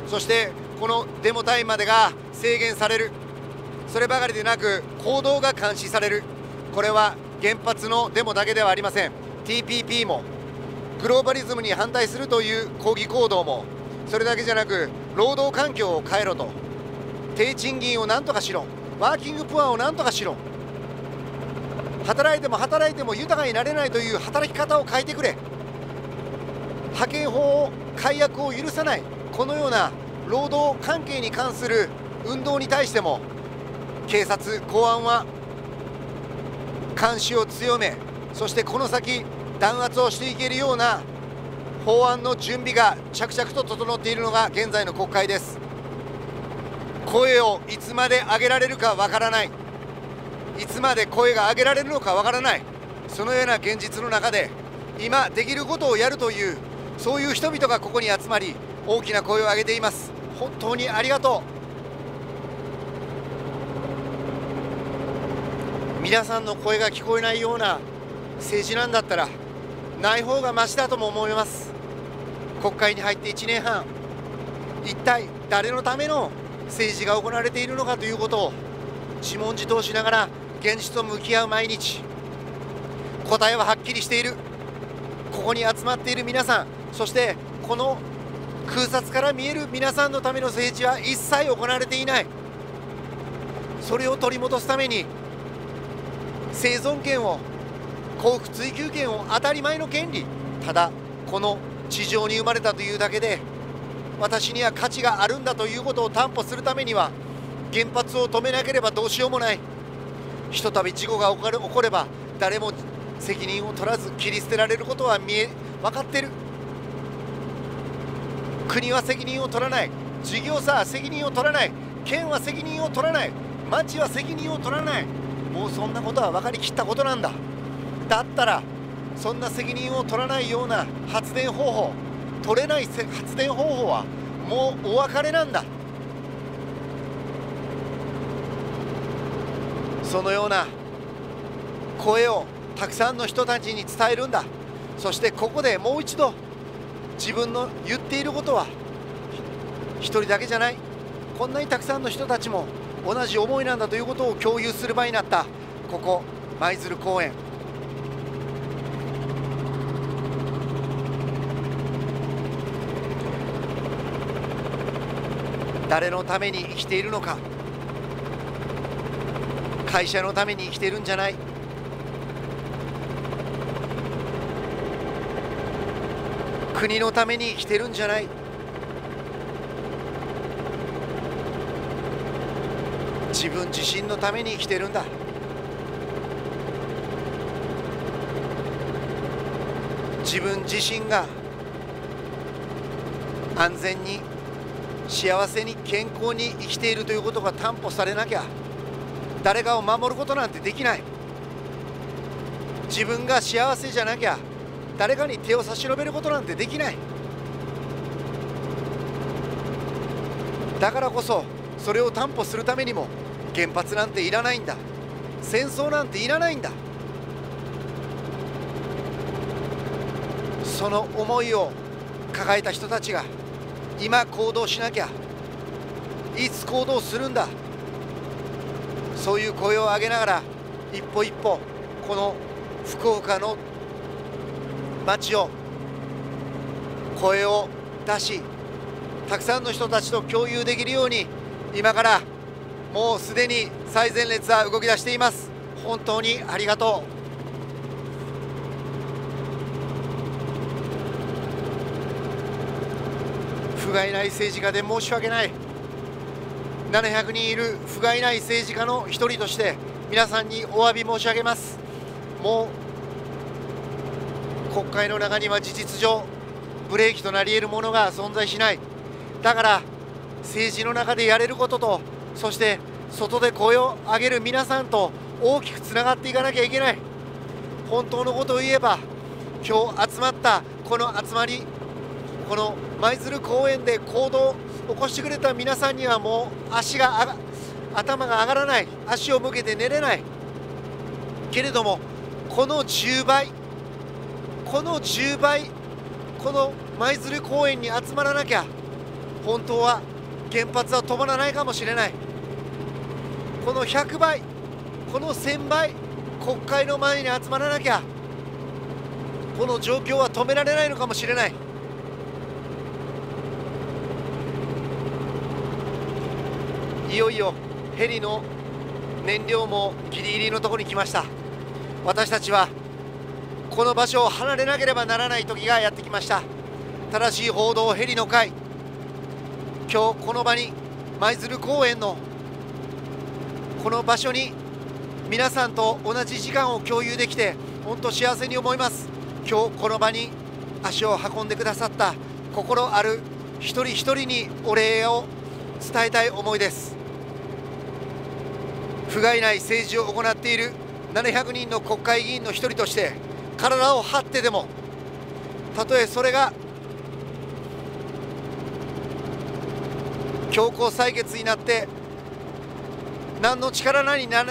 そしてこのデモ隊までが制限される、そればかりでなく行動が監視される。これは原発のデモだけではありません。 TPP もグローバリズムに反対するという抗議行動も、それだけじゃなく労働環境を変えろと、低賃金をなんとかしろ、ワーキングプアをなんとかしろ、働いても働いても豊かになれないという働き方を変えてくれ、派遣法改悪を許さない、このような労働関係に関する運動に対しても警察、公安は監視を強め、そしてこの先弾圧をしていけるような法案の準備が着々と整っているのが現在の国会です。声をいつまで上げられるかわからない、いつまで声が上げられるのかわからない、そのような現実の中で今できることをやるという、そういう人々がここに集まり大きな声を上げています。本当にありがとう。皆さんの声が聞こえないような政治なんだったらない方がマシだとも思います。国会に入って1年半、一体誰のための政治が行われているのかということを自問自答しながら現実と向き合う毎日。答えははっきりしている。ここに集まっている皆さん、そしてこの空撮から見える皆さんのための政治は一切行われていない。それを取り戻すために生存権を、幸福追求権を当たり前の権利。ただこの地上に生まれたというだけで私には価値があるんだということを担保するためには原発を止めなければどうしようもない。ひとたび事故が起これば誰も責任を取らず切り捨てられることは分かってる。国は責任を取らない、事業者は責任を取らない、県は責任を取らない、町は責任を取らない。もうそんなことは分かりきったことなんだ。だったらそんな責任を取らないような発電方法、取れない発電方法はもうお別れなんだ。そのような声をたくさんの人たちに伝えるんだ。そしてここでもう一度自分の言っていることは一人だけじゃない、こんなにたくさんの人たちも同じ思いなんだということを共有する場になったここ舞鶴公園。誰のために生きているのか。会社のために生きているんじゃない。国のために生きてるんじゃない。自分自身のために生きてるんだ。自分自身が安全に幸せに健康に生きているということが担保されなきゃ誰かを守ることなんてできない。自分が幸せじゃなきゃ誰かに手を差し伸べることなんてできない。だからこそそれを担保するためにも原発なんていらないんだ。戦争なんていらないんだ。その思いを抱えた人たちが今行動しなきゃ、いつ行動するんだ、そういう声を上げながら一歩一歩この福岡の街を声を出し、たくさんの人たちと共有できるように今からもうすでに最前列は動き出しています。本当にありがとう。不甲斐ない政治家で申し訳ない。700人いる不甲斐ない政治家の一人として皆さんにお詫び申し上げます。もう国会の中には事実上ブレーキとなり得るものが存在しない。だから政治の中でやれることと、そして外で声を上げる皆さんと大きくつながっていかなきゃいけない。本当のことを言えば今日集まったこの集まり、この舞鶴公園で行動を起こしてくれた皆さんにはもう頭が上がらない、足を向けて寝れないけれども、この10倍この舞鶴公園に集まらなきゃ本当は原発は止まらないかもしれない。この100倍この1000倍国会の前に集まらなきゃこの状況は止められないのかもしれない。いよいよヘリの燃料もギリギリのところに来ました。私たちはこの場所を離れなければならない時がやってきました。正しい報道ヘリの会、今日この場に舞鶴公園のこの場所に皆さんと同じ時間を共有できて本当幸せに思います。今日この場に足を運んでくださった心ある一人一人にお礼を伝えたい思いです。不甲斐ない政治を行っている700人の国会議員の一人として体を張ってでも、たとえそれが強行採決になって何の力にな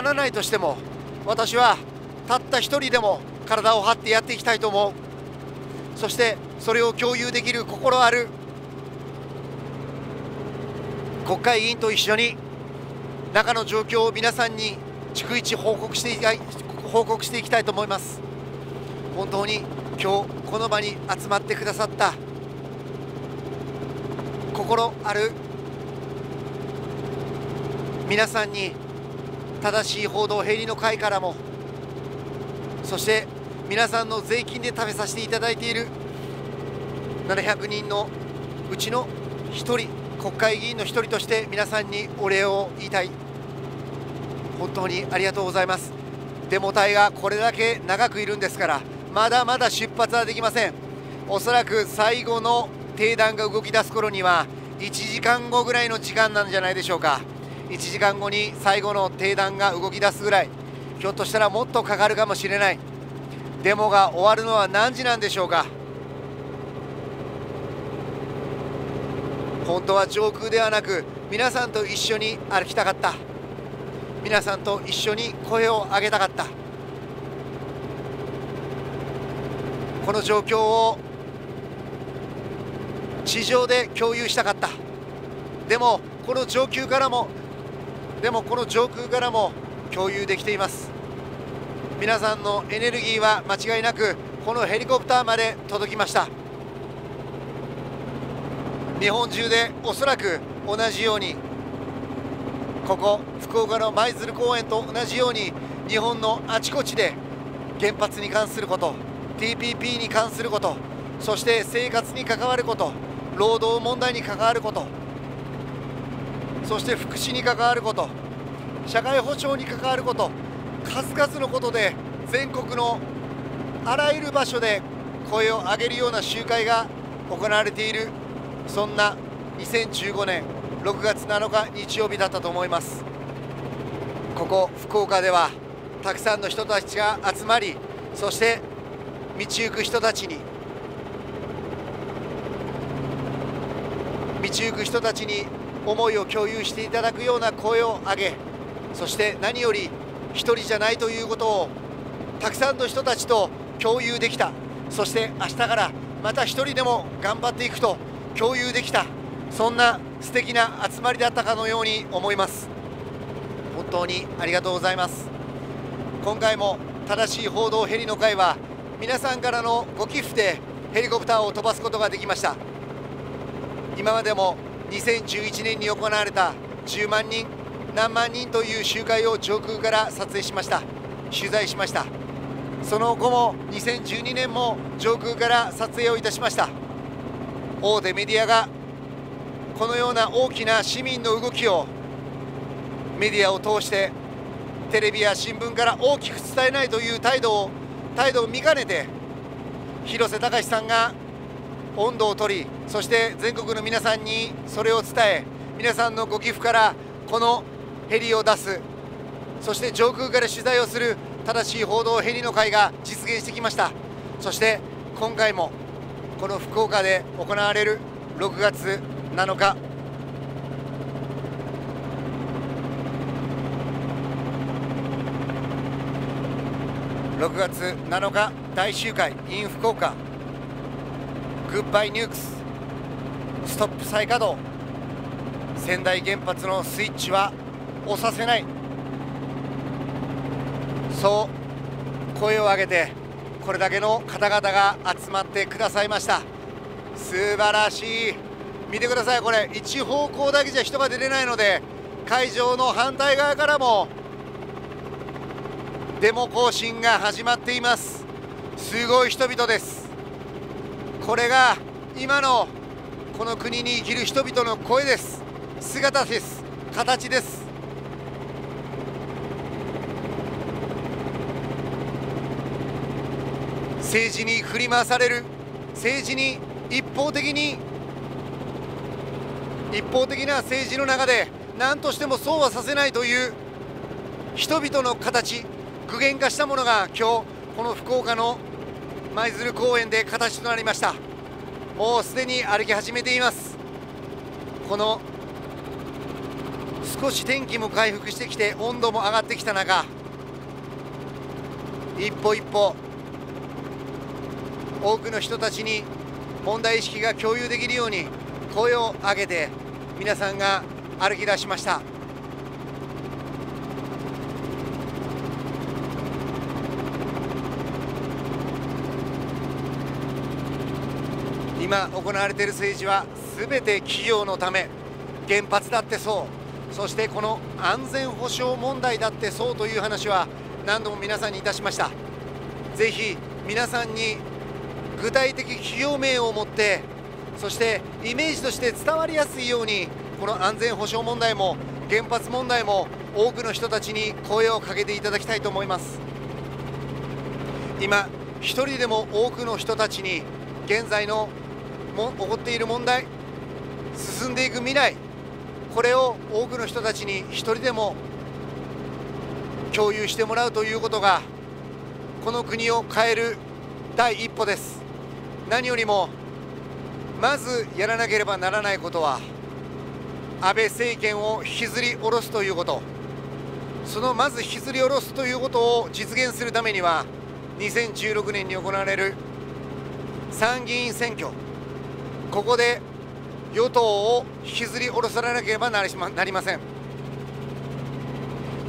らないとしても、私はたった一人でも体を張ってやっていきたいと思う。そしてそれを共有できる心ある国会議員と一緒に中の状況を皆さんに逐一報告していきたいと思います。本当に今日この場に集まってくださった心ある皆さんに正しい報道ヘリの会からもそして皆さんの税金で食べさせていただいている700人のうちの1人、国会議員の1人として皆さんにお礼を言いたい。本当にありがとうございます。デモ隊がこれだけ長くいるんですから、まだまだ出発はできません。おそらく最後の艇団が動き出す頃には1時間後ぐらいの時間なんじゃないでしょうか。1時間後に最後の艇団が動き出すぐらい、ひょっとしたらもっとかかるかもしれない。デモが終わるのは何時なんでしょうか。本当は上空ではなく皆さんと一緒に歩きたかった。皆さんと一緒に声を上げたかった。この状況を地上で共有したかった。でもこの上空からも共有できています。皆さんのエネルギーは間違いなくこのヘリコプターまで届きました。日本中でおそらく同じように、ここ福岡の舞鶴公園と同じように日本のあちこちで原発に関すること、 TPP に関すること、そして生活に関わること、労働問題に関わること、そして福祉に関わること、社会保障に関わること、数々のことで全国のあらゆる場所で声を上げるような集会が行われている、そんな2015年6月7日日曜日だったと思います。ここ福岡ではたくさんの人たちが集まり、そして道行く人たちに思いを共有していただくような声を上げ、そして何より一人じゃないということをたくさんの人たちと共有できた。そして明日からまた一人でも頑張っていくと共有できた、そんな素敵な集まりだったかのように思います。本当にありがとうございます。今回も正しい報道ヘリの会は皆さんからのご寄付でヘリコプターを飛ばすことができました。今までも2011年に行われた10万人何万人という集会を上空から撮影しました。取材しました。その後も2012年も上空から撮影をいたしました。大手メディアがこのような大きな市民の動きをメディアを通してテレビや新聞から大きく伝えないという態度を見かねて、広瀬隆さんが音頭を取り、そして全国の皆さんにそれを伝え、皆さんのご寄付からこのヘリを出す、そして上空から取材をする正しい報道ヘリの会が実現してきました。そして今回もこの福岡で行われる6月7日6月7日大集会 in 福岡、グッバイニュークス、ストップ再稼働、川内原発のスイッチは押させない、そう声を上げてこれだけの方々が集まってくださいました。素晴らしい。見てください、これ一方向だけじゃ人が出れないので、会場の反対側からもデモ行進が始まっています。すごい人々です。これが今のこの国に生きる人々の声です。姿です。形です。政治に振り回される、政治に一方的な政治の中で何としてもそうはさせないという人々の形、具現化したものが今日この福岡の舞鶴公園で形となりました。もうすでに歩き始めています。この少し天気も回復してきて温度も上がってきた中、一歩一歩多くの人たちに問題意識が共有できるように声を上げて皆さんが歩き出しました。今行われている政治は全て企業のため、原発だってそう、そしてこの安全保障問題だってそうという話は何度も皆さんにいたしました。ぜひ皆さんに具体的企業名を持って、そしてイメージとして伝わりやすいように、この安全保障問題も原発問題も多くの人たちに声をかけていただきたいと思います。今一人でも多くの人たちに現在の起こっている問題、進んでいく未来、これを多くの人たちに一人でも共有してもらうということが、この国を変える第一歩です。何よりもまずやらなければならないことは、安倍政権を引きずり下ろすということ、そのまず引きずり下ろすということを実現するためには、2016年に行われる参議院選挙、ここで与党を引きずり下ろさなければなりません。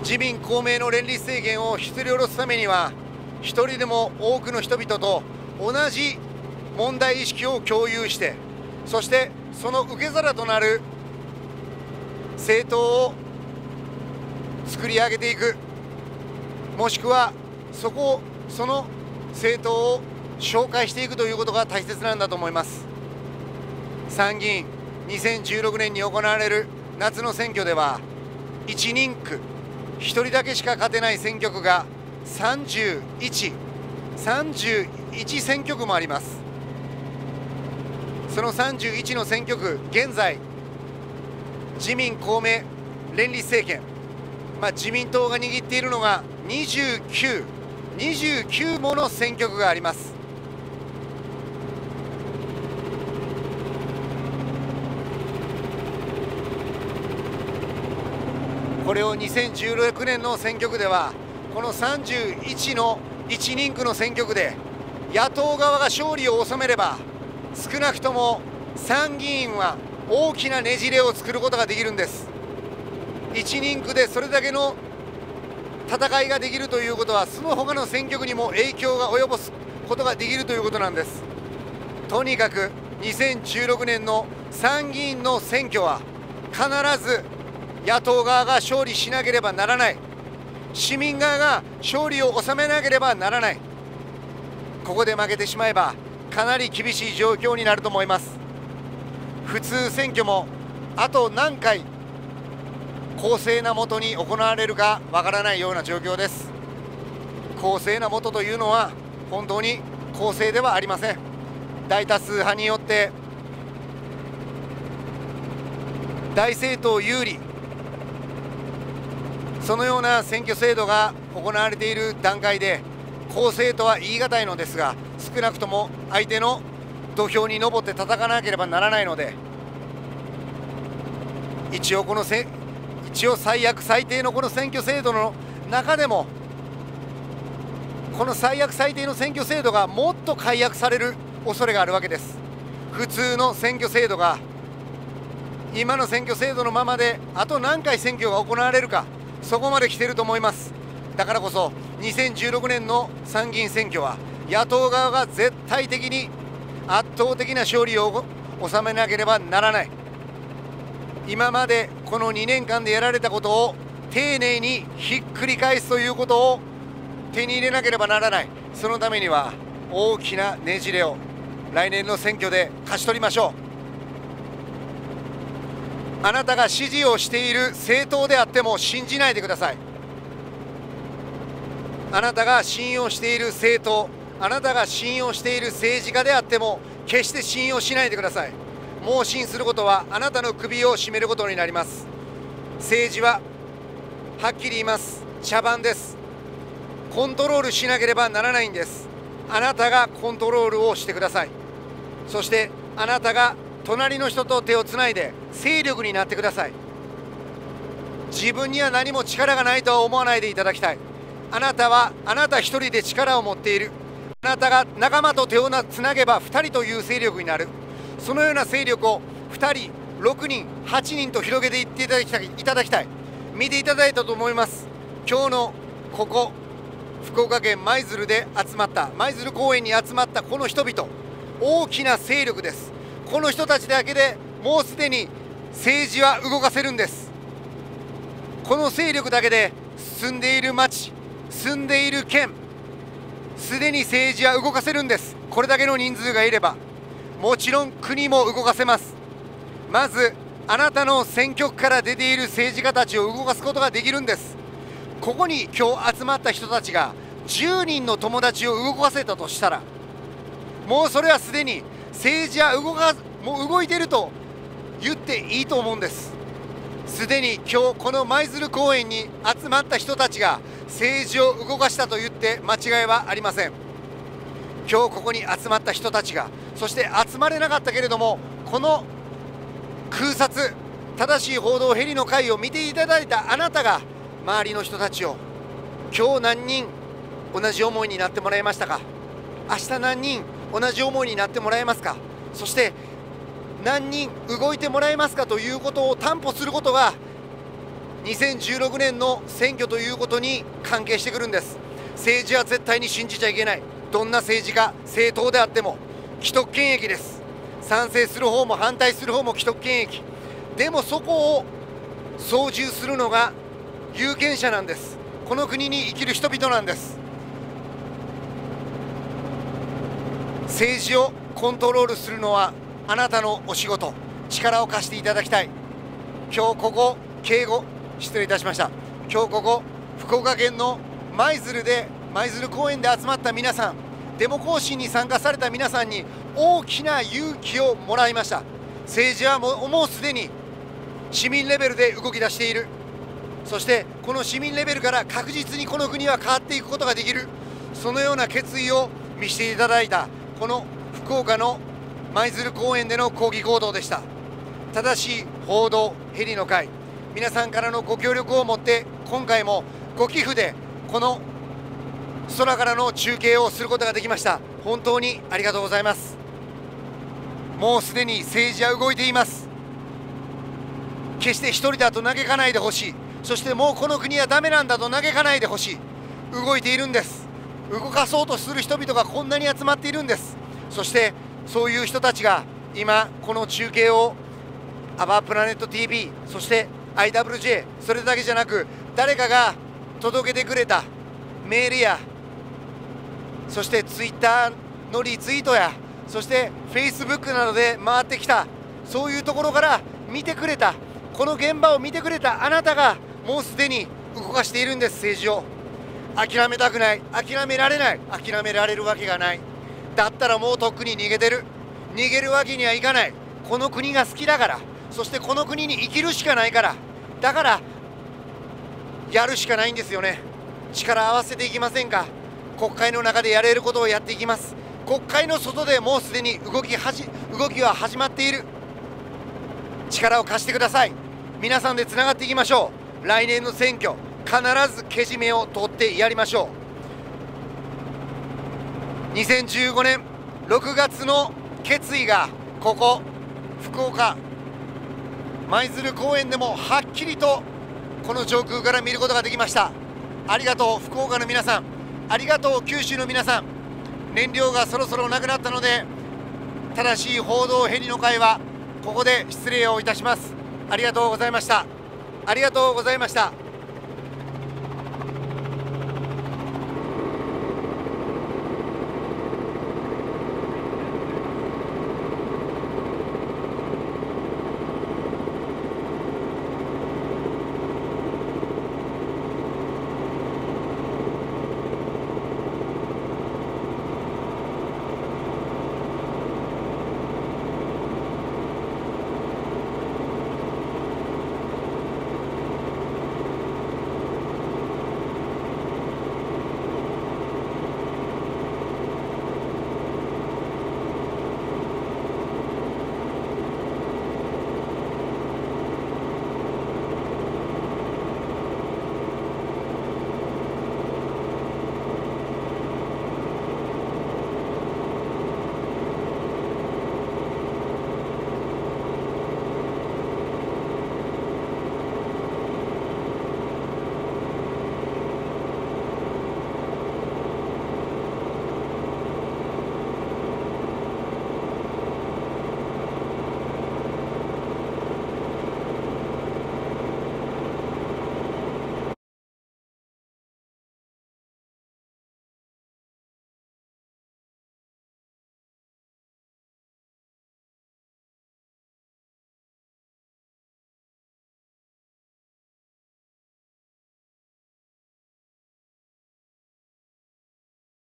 自民・公明の連立政権を引きずり下ろすためには、一人でも多くの人々と同じ問題意識を共有して、そしてその受け皿となる政党を作り上げていく、もしくはその政党を紹介していくということが大切なんだと思います。参議院2016年に行われる夏の選挙では、1人区1人だけしか勝てない選挙区が31選挙区もあります。その31の選挙区、現在自民・公明連立政権、自民党が握っているのが29もの選挙区があります。これを2016年の選挙区では、この31の1人区の選挙区で野党側が勝利を収めれば、少なくとも参議院は大きなねじれを作ることができるんです。1人区でそれだけの戦いができるということは、その他の選挙区にも影響が及ぼすことができるということなんです。とにかく2016年の参議院の選挙は、必ず野党側が勝利しなければならない、市民側が勝利を収めなければならない。ここで負けてしまえばかなり厳しい状況になると思います。普通選挙もあと何回公正なもとに行われるかわからないような状況です。公正なもとというのは本当に公正ではありません。大多数派によって大政党有利、そのような選挙制度が行われている段階で公正とは言い難いのですが、少なくとも相手の土俵に登って戦わなければならないので、一応最悪最低のこの選挙制度の中でも、この最悪最低の選挙制度がもっと改悪される恐れがあるわけです。普通の選挙制度が今の選挙制度のままであと何回選挙が行われるか、そこまで来ていると思います。だからこそ2016年の参議院選挙は野党側が絶対的に圧倒的な勝利を収めなければならない。今までこの2年間でやられたことを丁寧にひっくり返すということを手に入れなければならない。そのためには大きなねじれを来年の選挙で勝ち取りましょう。あなたが支持をしている政党であっても信じないでください。あなたが信用している政党、あなたが信用している政治家であっても決して信用しないでください。盲信することはあなたの首を絞めることになります。政治ははっきり言います。茶番です。コントロールしなければならないんです。あなたがコントロールをしてください。そしてあなたが隣の人と手をつないで勢力になってください。自分には何も力がないとは思わないでいただきたい。あなたはあなた一人で力を持っている。あなたが仲間と手をつなげば2人という勢力になる。そのような勢力を2人、6人、8人と広げていっていただきたい。見ていただいたと思います。今日のここ福岡県舞鶴で集まった舞鶴公園に集まったこの人々、大きな勢力です。この人たちだけでもうすでに政治は動かせるんです。この勢力だけで住んでいる町、住んでいる県、すでに政治は動かせるんです。これだけの人数がいれば。もちろん国も動かせます。まずあなたの選挙区から出ている政治家たちを動かすことができるんです。ここに今日集まった人たちが10人の友達を動かせたとしたら、もうそれはすでに政治はもう動いていると言っていいと思うんです。すでに今日この舞鶴公園に集まった人たちが政治を動かしたと言って間違いはありません。今日ここに集まった人たちが、そして集まれなかったけれども、この空撮、正しい報道ヘリの会を見ていただいたあなたが、周りの人たちを今日何人同じ思いになってもらえましたか。明日何人同じ思いになってもらえますか。そして何人動いてもらえますかということを担保することが2016年の選挙ということに関係してくるんです。政治は絶対に信じちゃいけない。どんな政治家、政党であっても既得権益です。賛成する方も反対する方も既得権益。でもそこを操縦するのが有権者なんです。この国に生きる人々なんです。政治をコントロールするのはあなたのお仕事。力を貸していただきたい。今日ここ失礼いたしました。今日ここ福岡県の舞鶴公園で集まった皆さん、デモ行進に参加された皆さんに大きな勇気をもらいました。政治はもうすでに市民レベルで動き出している。そしてこの市民レベルから確実にこの国は変わっていくことができる、そのような決意を見せていただいたこの福岡の舞鶴公園での抗議行動でした。正しい報道ヘリの会、皆さんからのご協力をもって今回もご寄付でこの空からの中継をすることができました。本当にありがとうございます。もうすでに政治は動いています。決して一人だと嘆かないでほしい。そしてもうこの国はダメなんだと嘆かないでほしい。動いているんです。動かそうとする人々がこんなに集まっているんです。そしてそういう人たちが今この中継をアバープラネット TV、 そして IWJ、 それだけじゃなく誰かが届けてくれたメールや、そしてツイッターのリツイートや、そしてフェイスブックなどで回ってきた、そういうところから見てくれた、この現場を見てくれたあなたがもうすでに動かしているんです。政治を諦めたくない、諦められない、諦められるわけがない。だったらもうとっくに逃げてる。逃げるわけにはいかない。この国が好きだから、そしてこの国に生きるしかないから、だからやるしかないんですよね。力合わせていきませんか。国会の中でやれることをやっていきます。国会の外でもうすでに動きは始まっている。力を貸してください。皆さんでつながっていきましょう。来年の選挙必ずけじめを取ってやりましょう。2015年6月の決意がここ福岡舞鶴公園でもはっきりとこの上空から見ることができました。ありがとう福岡の皆さん、ありがとう九州の皆さん。燃料がそろそろなくなったので正しい報道ヘリの会はここで失礼をいたします。ありがとうございました。ありがとうございました。